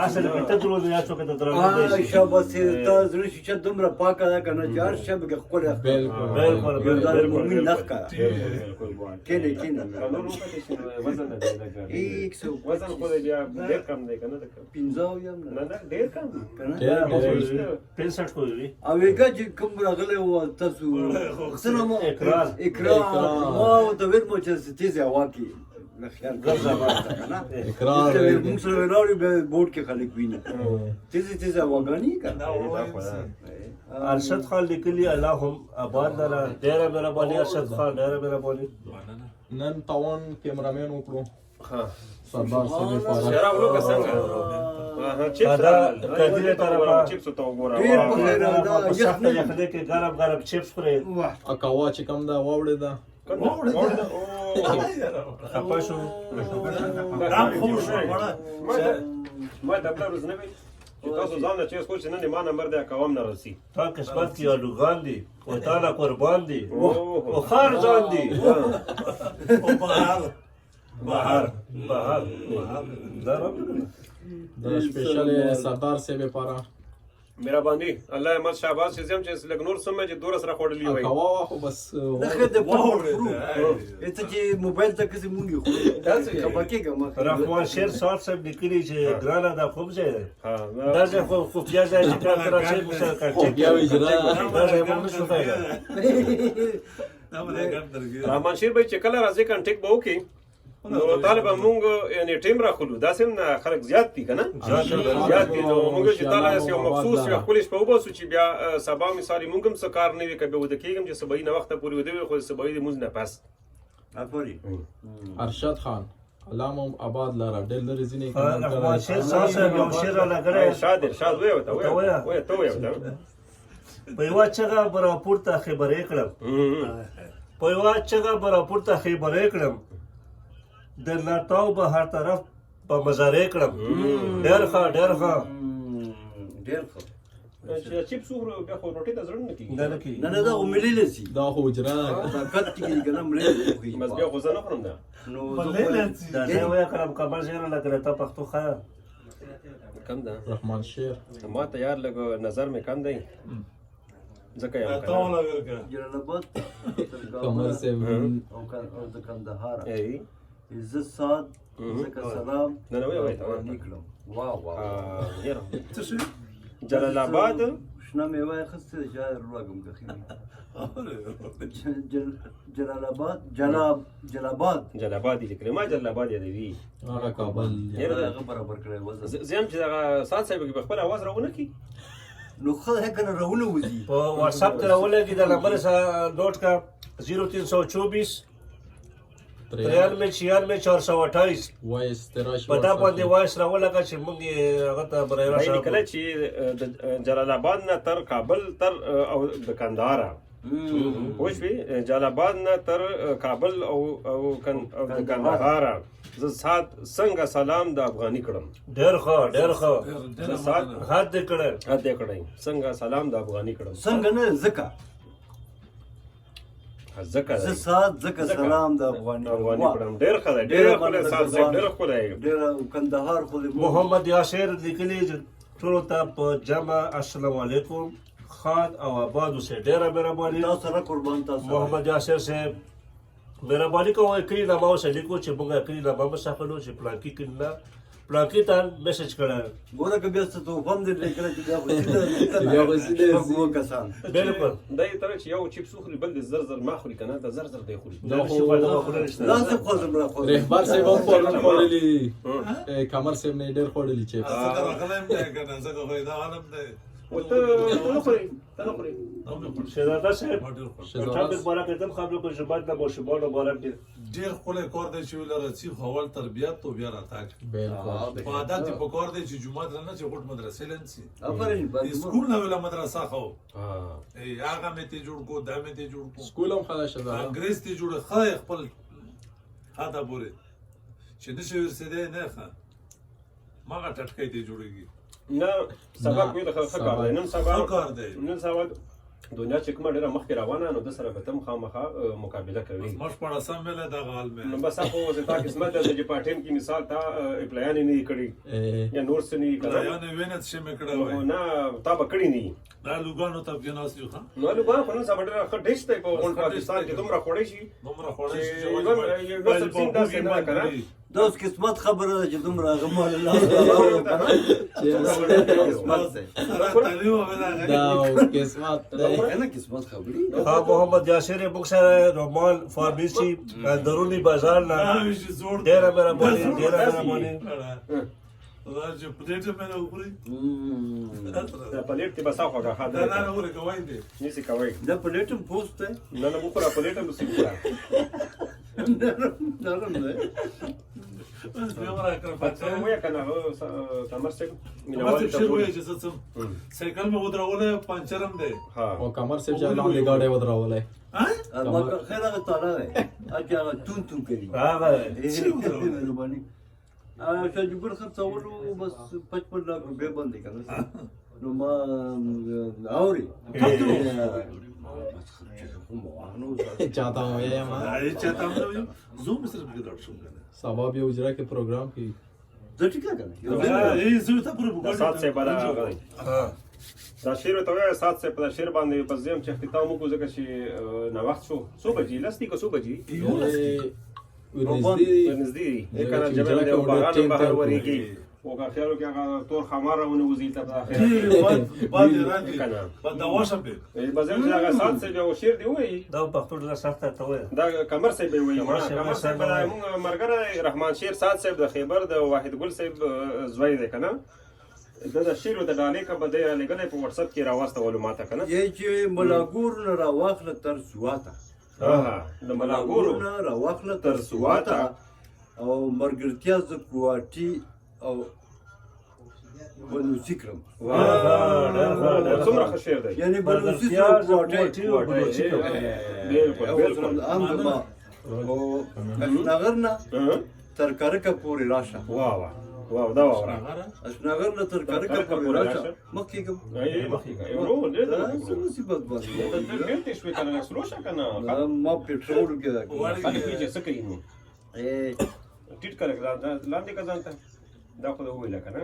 اصل په تدرو یا څوک ته درو دی شابه سي تاسو زړه چې دومره پاکه ده کنه چار شب کې خپل بالکل مؤمن نخکا بالکل کینه وزن وزن خو بیا ډیر کم دی کنه 15 یم نه ډیر کم کنه 65 کوي او هغه چې کوم راغله و تاسو اقرار ما د ورمو چې تیزه واکي نه خیال ګرځه کنه اقرار موږ سره ولاړو به بورډ کې خلک ویني تیزه واګانی کنه ارشد خان لیکلی الله هم آباد لره ډیره مهرباني ارشد خان ډیره مهرباني نن تاوان کیمرامین وکړو ها سردار صاحب لپاره شراب لو که څنګه چیپس دا کدیره طرفه چیپس ته وګوره ډیر په خیر دا په سخته یخنۍ کې ګرم ګرم چپس خوري اکوا چې کوم دا واوړې ده خپه شو ما دبل روز نه وي چې تاسو ځان نه چیز کوئ چې نن ما نمبر دی کوم نه رسی تا قسمت کې الوغان دي او تعالی قربان دي او خار ځان دي بهار دا د سپیشل سردار صاحب لپاره میرا باندې الله احمد شهباز چې زم چې لګ نور سمه چې دورس را خوړلی وای اکوا خو بس دغه د پورو اته چې موبایل ته کسي مونږ خو خپکه کوم رحمان شیر صاحب صاحب لیکلي چې ګرانه دا خوب ځای دی ها دا ځای خو بیا ځای چې کار کرا چې مسل کار خو بیا اجرا دا ځای موږ نشو فایده رحمان شیر به چې کله راځي کنټیک به وکي نو طالب مونږ یعنی ټیم را خلو دا سم خلک زیات دي کنه زیات دي نو مونږ چې طالب یو مخصوص یو خپل شپه وباسو چې بیا سبا مثال مونږ هم څه کار نه وي کبه ود کېږم چې سبا نه وخت پورې ودی خو سبا دې موږ نه پاس افوري ارشد خان علامه آباد لاره ډېر لري ځینې رحمان شیر صاحب یو شیر لګره شاد وې وته وې ته وې په یو چغه برابر ته خبرې کړم په یو چغه برابر ته خبرې کړم د لاتاو به هر طرف په مزارې کړم ډېر ښه ډیر ښه چې چیپ سوغ بیا خو روټي ته ځړن کیږي دا نه کی نه دا ملي لسی دا خو اجرا طاقت کې کنه ملي بس بیا خو زه نه خورم دا نو دا زه ویا کړم کمر زیره لګره ته پښتو خیا کم ده رحمان شیر ما ته یار لګ نظر مې کم دی ځکه یم جلال آباد کمر سے او د کندهار عزت صاد زکه سلام نه نه وای نکړم واه یاره جلال آباد شنه میوه خسته شاعر راګم کخی جلال آباد جلال آباد لیکل ما جلال آباد دی هغه کابل هغه برابر کړی وځه زم چې هغه سات صاحب په خپل आवाज راونه کی نو خدای کنه راونه وځي په واتس اپ ته ولګي د نمبر سره نوٹ کا 0324 93 وایس تراش پتا باندې وایس راولګه چې موږ هغه ته برای راځي کله چې جلال آباد نه تر کابل تر او د کندهار پوښوي جلال آباد نه تر کابل او د کندهار زه سات څنګه سلام د افغاني کړم ډېر ښه زه سات حد کړه څنګه سلام د افغاني کړم څنګه نه زکه زکه زکه سلام د افغاني کړم ډېر ښه ډېر کندهار خو محمد یاسر لیکلی ټول ته په جمع السلام علیکم خان او آباد سے ډیره مهرباني تاسو سره قربان تاسو محمد یاسر صاحب مهرباني کوئ کړي نامه اوس لیکو چې موږ کړي نامه مسافلو چې پلانکی کړه پلانکی ته میسج کړه ګوره که بیا څه توفان دې لیکل چې بیا خو سیده کسان بالکل دا یې تر چې یو چیپ سوخري بل د زر ما خوري کنه د زر دی خوري دا خو لازم خو زمرا خو رهبر صاحب هم پرون خوړلی کمر صاحب نه ډېر خوړلی چې وته خوري شهزاده صاحب چاپل بارا کردم خبر کو جماعت د مشبال مبارک دي ډیر خپل کور دی چې ولر رسی خپل تربیات تو بیا راتاک بالکل په عادت په کور دی چې جمعه نه چې غټ مدرسې لنسي افرین اسکول نه ولا مدرسه خو ای هغه مې ته جوړ کو دا مې ته جوړ کو سکول هم خلاص ده انګريز ته جوړ خای خپل هدا پورې چې نشي ورسېده نه ښه ما ټټکې ته جوړيږي نه سبا کوي د خلک کار دی نن سبا دنیا چې کومه ډیره مخکې روانه نو د سره به تم خامخا مقابله کوي مش پړه سم مل د غال مې نو بس هغه زه تا قسمت د جپاټین کې مثال تا اپلاین نه کړی یا نور څه نه کړی یا نه وینت چې مې کړو نه تا به کړی نه دا لوګانو ته کې ناس یو ښه نو لوګان خو نن سبا ډیره ښه ډیش دی په پاکستان کې دومره خوړی شي دومره خوړی شي چې دا اوس قسمت خبره ده چې دومره هغه مال لاس ته راوړو که نه قسمت دی تعلیم ولا دا قسمت دی که نه قسمت خبرې ها محمد یاسر موږ سره رومان فارمیسی درونی بازار نه همیشه زور ډیره مهرباني ډیره مهرباني راځي پلیټ مې نه وګوري دا پلیټ ته بساو خو دا خاطر نه وګوري کوي دي نسی کوي دا پلیټم پوسټ دی نه نه بخورا پلیټ هم سی بخورا نرم دی پاتې مو یا کنه کمر څه مینوال ته وایي چې څه سایکل مې ودرولې پنچرم دی ها او کمر سے چلا لاندې گاډي ودرولای ها ما خیر هغه تاله دی اچھا هغه تون تون کوي هغه مهرباني شاه جبر خرڅولو بس 55 लाख रुपए باندې کنه نو ما اوري چاہتا ہوں یہ ما اې چاته مې زوم سره به ډاکټر شوم کنه سبب یہ اجرا کے پروگرام کی زه ټیک کنه اې زه ته پوره دا سات سے بلا غوي ها دا شیر ته وای سات سے په شیر باندې په زم چې اختتام وکړو ځکه چې نو وخت شو سو بجې لستی کو سو بجې نږدې کنه جبل دی او بهر وريږي او کا خیالو کې هغه تور خماره ونه وزي ته په اخر باندې راځي کنه په دا واشه به بازم چې هغه سات سے جو شیر دی وای دا پښتو ډېر سخت ته وای دا کمر صاحب وای کمر صاحب کمر صاحب موږ مرګره رحمان شیر سات صاحب د خیبر د واحد ګل صاحب زوی دی کنه دا شیرو د ډالې کا بده لګلې په واتس اپ کې راوسته ولوماته کنه یې چې ملاګور نه راواخله تر سواته ها د ملاګورو نه راواخله تر سواته او مرګرتیا ز کوټي او بنوسی کرم څومره ښه شعر دی یعنی بنوسی کوټي بالکل ام ما او اشناغرنا تر کرکه پورې راشه واه واه واه دا وره اشناغرنا تر کرکه پورې راشه مخکې کوم ای مخکې یو ډېر څه مصیبت باندې ډېر شوي کنه سلوشه کنه ما پټرول کې خلک یې څه کوي نو ټیټ کړه لاندې کا ځانته دا خو ویل کنه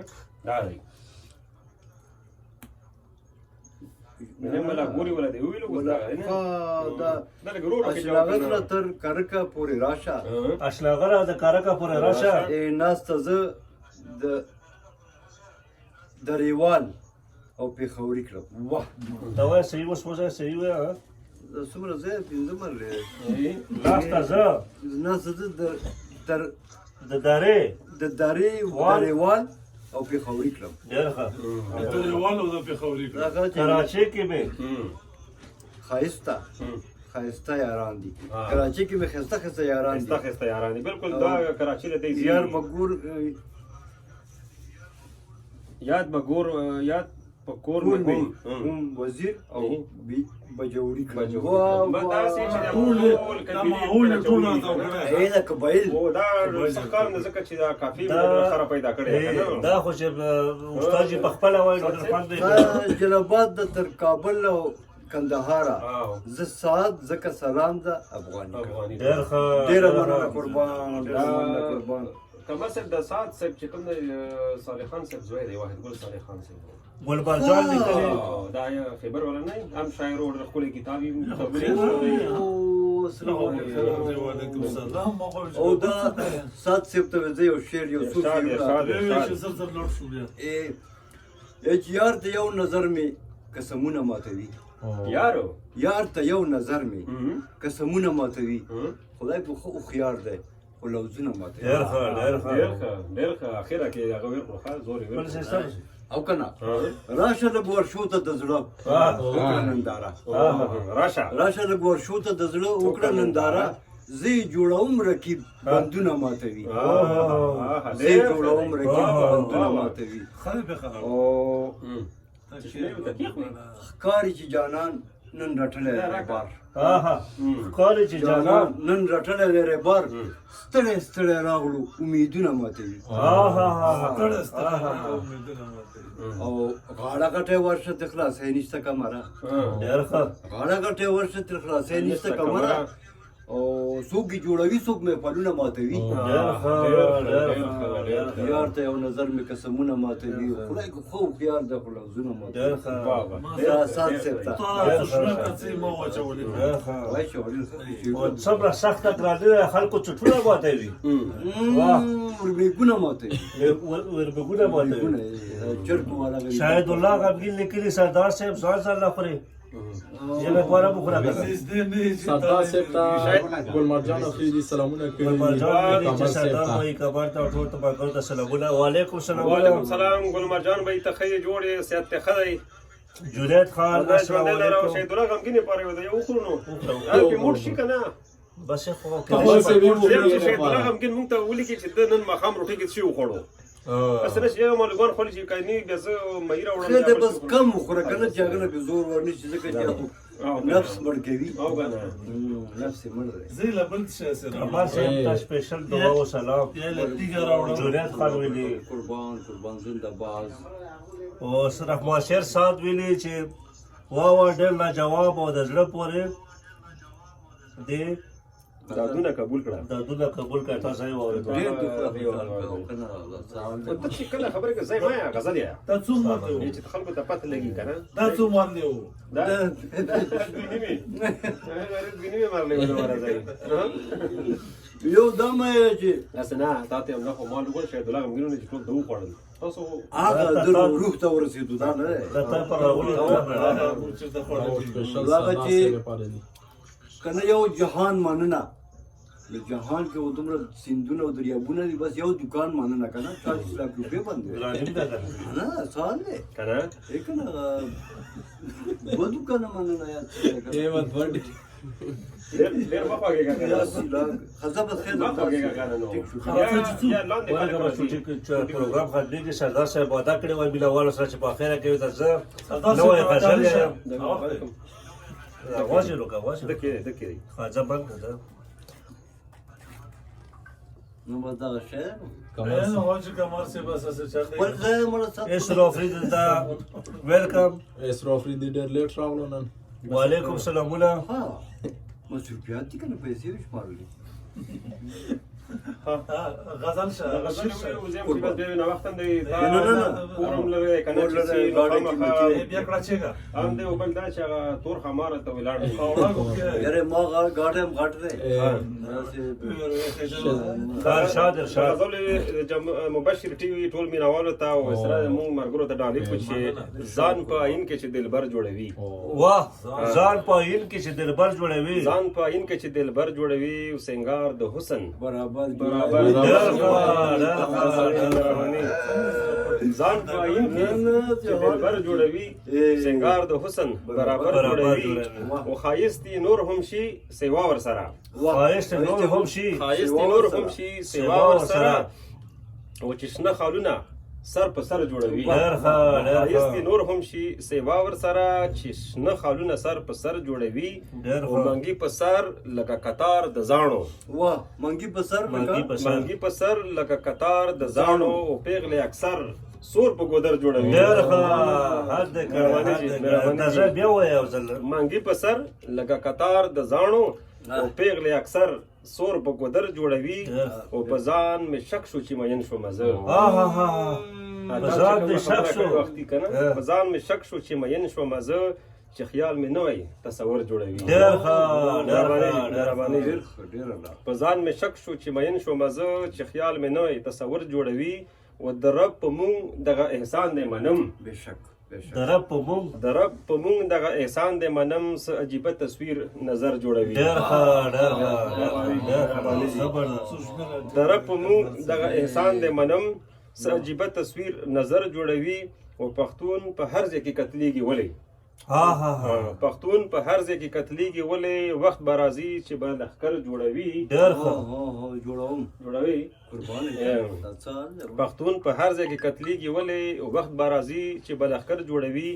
دا دی نه ملا ګوري ولا دی ویلو دا دا ګورو کې اشناغرنا تر کرکه پورې راشه اشلاغره د کارکا پورې راشه ناسته زه د دریوال او پیښوري کړم واه دا وای صحیح وسوځه صحیح وای څومره ځای پنځه مرلې لاسته زه ناسته زه د دارې د دریوال او پیښوري کړم ډېر ښه ته یوالو د پیښوري هغه چې کراچۍ کې مې خایسته یاران دي کراچۍ کې مې خسته یاران دي خسته یاران دي بالکل دا کراچۍ له دې یار مګور یاد پکور هم وزیر او بجوري کړم دا سې چې ټول دا قبایل او دا څخه نه ځکه چې دا کافي سره پیدا کړی کنه دا خو چې استاد په خپل وای ډېر خوند دی جلبات د تر کابل او کندهار ز سات زکه سلام ده افغاني ډېر ښه ډېر مننه قربان کما صاحب د سات صاحب چې کوم صالح خان صاحب زوی دی واحد ګل صالح خان صاحب ګلبار جان لیکلی دا خبر ولا نه هم شاعر او خپل کتابي وعلیکم السلام او دا سات سپته وځي او شعر یو څو یار ته یو نظر می قسمونه ماتوي یار ته یو نظر می قسمونه ماتوي خدای په خو خيار دی او لوزونه ماتوي ډېر ښه اخیره کې هغه ور زوري ور او کنه راشه د ګور شو ته د زړه ننداره راشه د ګور شو ته د زړه وکړه ننداره زی جوړوم رکیب بندونه ماتوي زی جوړوم رکیب بندونه ماتوي او ښکاري چې جانان نن رټلی دی بار ښکاري چې جانان نن رټلی دی بار ستړی راغلو امیدونه ماتوي او غاړه کټه ورشه تر خلاصې نشته کمره ډېر ښه غاړه کټه ورشه تر خلاصې نشته کمره او څوک یې جوړوي څوک محفلونه ماتوي ډېر ښه ډېر ښه یار ته یو نظر مې قسمونه ماتوي خدای کو خو خيار د خو لفظونه ډېر ماتوي ښه یا سات سپتا ډېر ښه وای چې ورته او څومره سخته ګراني خلکو چټونه ماتوي واه وربېګونه ماتوي وربګونه ماتوي چرګ والا شاهد الله غمګین لیکلي سردار صاحب ځان لا خوري یې غواړم بخورا کړه سردار صاحب ته ګل مرجان اخیری سلامونه کوي مرجان کمال چې صاحب سردار ته وایي کبار ته ټول ته باګر ته سلامونه وعلیکم السلام وعلیکم السلام ګل مرجان بھائی ته خې جوړې سیادت ته خدای جنید خان السلام ژوند لرو علیکم شهید الله غمګینه پاره وي یو خورونو هغه موټ شي کنه بس خو خبر سه وی مو شهید الله غمګین مونږ ته ولي کې چې نن مخام روټي کې شي وخړو اصل شي یو مالګون خو چې کایني بس مېره خدای وړم بس کم خوره کنه چې هغه به زور ورني چې ځکه چې نفس مړ کوي او کنه نفس مړ دی زي لبل شه سره کمال صاحب ته سپیشل دعا او سلام یا لتیګه راوړم جنید خان ویلي قربان زنده باز او صرف معاشر سات ویلي چې وا ډېر لا جواب او د زړه پورې دې دادونه قبول کړه دادونه قبول کړه تاسو یې ډېر واورئ دغه کنه ته چې کله خبره کې ځای ما غزل یا دا څو مانده و چې خلکو ته پته لګي کنه دا څو مانده و دا غریب مارلې ولا ځای یو دمه چې اسنه تاسو هم نه مال وګور شه دلته موږ نه چې ټول دوه خوړل تاسو هغه د روح ته ورسېدو دا نه دا ته پر راولي چې د خړل سپیشل هغه سردار چې- صاحب لپاره دي کنه یو جهان مننه د جهان کې و دومره سیندونه او دریابونه دي بس یو دکان مننه کنه 40 लाख روپے باندې رانیم دا کنه نه سوال دی کنه کنه و دکان مننه یا ای مت ورډ ډېر ما پاګه خزه بس خیر ما پاګه کنه نو یا لاندې ورګه باندې شوټینګ پروګرام خلک کې سردار صاحب وعده کړی و بلا وال سره چې په خیره کې ته زه نو یې غزل یا واجه لوکا واجه دکې خاجه بند کړه نو بس دا شی کمال نه صاحب واجه کمال سے بس اسه چل ول دی ځای مړ سات اسرو فرید دا ویلکم اسرو افریدي ډېر لیټ راغلو نن وعلیکم السلامونه ها مصروفیات دي کنه پیسې وشمارلې غزل شه غزل وزم چې بس به نو وخت دی نه. پورم لره کنه پور لره، چې ګاډي کې مچې. بیا کړه چېګا هم دې وبل دا چې هغه تور خماره ته ولاړ دی اوړه کو یاره ما غاټم غاټ دی خان شاد ارشاد غزل مبشر ټي وي ټول مینوالو ته او سره مونږ مرګرو ته ډالې پوښي ځان په عین کې چې دلبر جوړوي واه ځان په عین کې چې دلبر جوړوي ځان په عین کې چې دلبر جوړوي او سنگار د حسن برابر برابر ځان په عین کې چې دلبر جوړوي سنگار د حسن برابر جوړوي او خایستی نور هم شي سیوا ور سره خواهش نور هم شي خایستی نور هم شي سیوا ور سره او چې شنه خالونه سر په سر جوړوي ډېر ښه ډېر خایستی ښه نور هم شي سیوا ور سره چې شنه خالونه سر په سر جوړوي ډېر او ښه منګي په سر لکه قطار د زاڼو واه منګي په سر منګي په سر منګي په سر لکه قطار د زاڼو او پیغلې اکثر سور په ګودر جوړوي ډېر ښه حد کړه دا زه بیا وایم ځل منګي په سر لکه قطار د زاڼو او پیغلې اکثر سور په ګودر جوړوي او په ځان مې شک شو چې مین شو مزه ها ها ها بزاد دې شک شو په ځان مې شک شو چې مین شو مزه چې خیال مې نوی تصور جوړوي ډېر ښه ډېر ښه ډېر په ځان مې شک شو چې مین شو مزه چې خیال مې نوی تصور جوړوي و د رب په مونږ دغه احسان دی منم بشک د رب په مونږ د رب په مونږ دغه احسان دی منم څه عجیبه تصویر نظر جوړوي ډېر ښه ډېر ښه زبردست د رب په مونږ دغه احسان دی منم څه عجیبه تصویر نظر جوړوي او پښتون په هر ځای کې قتلېږي ولې ها ها ها پښتون په هر ځای کې قتلېږي ولې وخت به راځي چې به لښکر جوړوي ډېر ښه جوړوم جوړوي قربان پښتون په هر ځای کې قتلېږي ولې وخت به راځي چې به لښکر جوړوي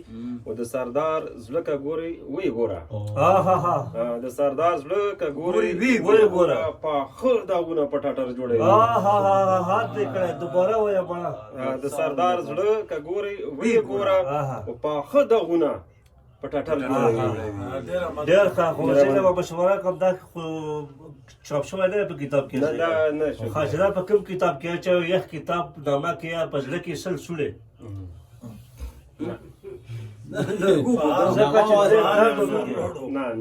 او د سردار زړه که ګوري وی ګوره ها ها ها د سردار زړه که ګوري وی ګوره پاخه داغونه په ټټر جوړوي ها ها ها ها دې کړه دوباره وایم د سردار زړه که ګوري وی ګوره او پاخه داغونه پټاټر ډېر ښه خو زه به مشوره کوم دا خو چاپ شوی نه په کتاب کې نه دا نه شو خاصه په کوم کتاب کې چې یو کتاب نامه کې یا په ځل کې سل سولې نه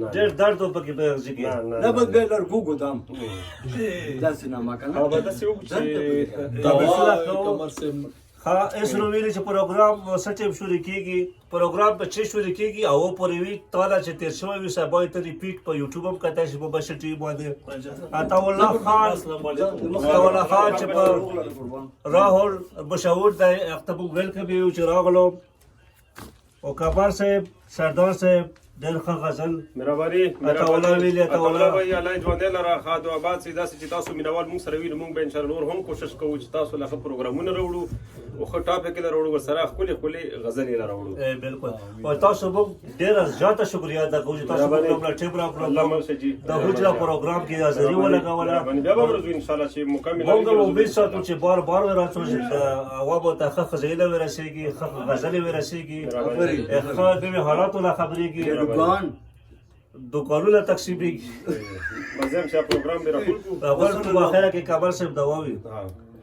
نه ډېر درد پکې په ځکه نه بس به لرګو ګدام داسې نامه کنه او به داسې وکړو چې کمر سے ها اس نو ویلي چې پروګرام سټیم شروع کیږي پروګرام په 6 شروع کیږي او پرې وی تعالی چې 13 وي سبا ته ریپیټ په یوټیوب هم کته شي په بشر ټي باندې عطا الله خان چې په راهول مشهور د اختبو ویلکم یو چې راغلو او کبار صاحب سردار صاحب ډېر ښه غزل مهرباني الله ویلي الله وی الله ژوندې لره خاد او آباد سي داسې چې تاسو مینوال موږ سره وینو موږ به ان شاء الله نور هم کوشش کوو چې تاسو له پروګرامونو راوړو او ښه ټاپک له راوړو ورسره خپلې غزلې له راوړو بالکل او تاسو به ډېر زیاته شکریا ادا کوم چې تاسو پروګرام ټیم را الله مو سجي د هجره پروګرام کې حاضري ولګوله بیا به ورځو ان شاء الله چې مکمل موږ امید ساتو چې بار بار راځو چې عوامو ته ښه خزیله ورسیږي ښه غزلې ورسیږي ښه د حالاتو له خبرېږي دوکانونه تقسیمېږي مزم چې پروګرام به راټول کو اول په اخره کې کابل صاحب دواوي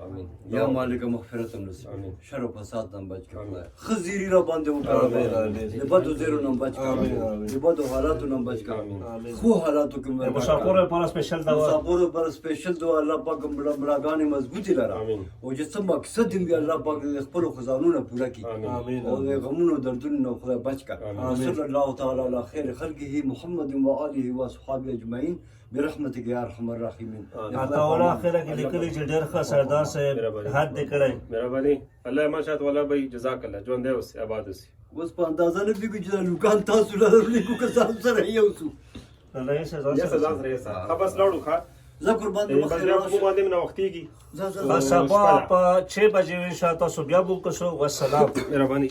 امين یا مالک مغفرت نصیب شر و فساد نم بچ کړه خزيري را باندې وکړه د بدو زیرو نم بچ کړه د بدو حالاتو نم بچ کړه خو حالاتو کې مسافر پر سپیشل دوا مسافر پر سپیشل دوا الله پاک بلاګانې مضبوطی لره او چې څه مقصد دی الله پاک خپل خزانونه پوره کړي او غمونو دردونو خدای بچ کړه صلی الله تعالی علی خیر خلقه محمد و آله و اصحابه اجمعین برحمتك يا ارحم الراحمين عطا الله اخره کې لیکلي چې ډېر ښه سردار صاحب حد دې کړی مهرباني الله ماشاء الله بھائی جزاک الله ژوندې اوسې آباد اوسې اوس په اندازه نه پیږي چې لوکان تاسو له لیکو که تاسو سره یو څو الله یې سزا یا سزا سره یې سره بس لاړو ښه زه قربان دې بس بیا کوم باندې نه وختيږي سبا په 6 بجې ان شاء الله تاسو بیا وکړو والسلام مهرباني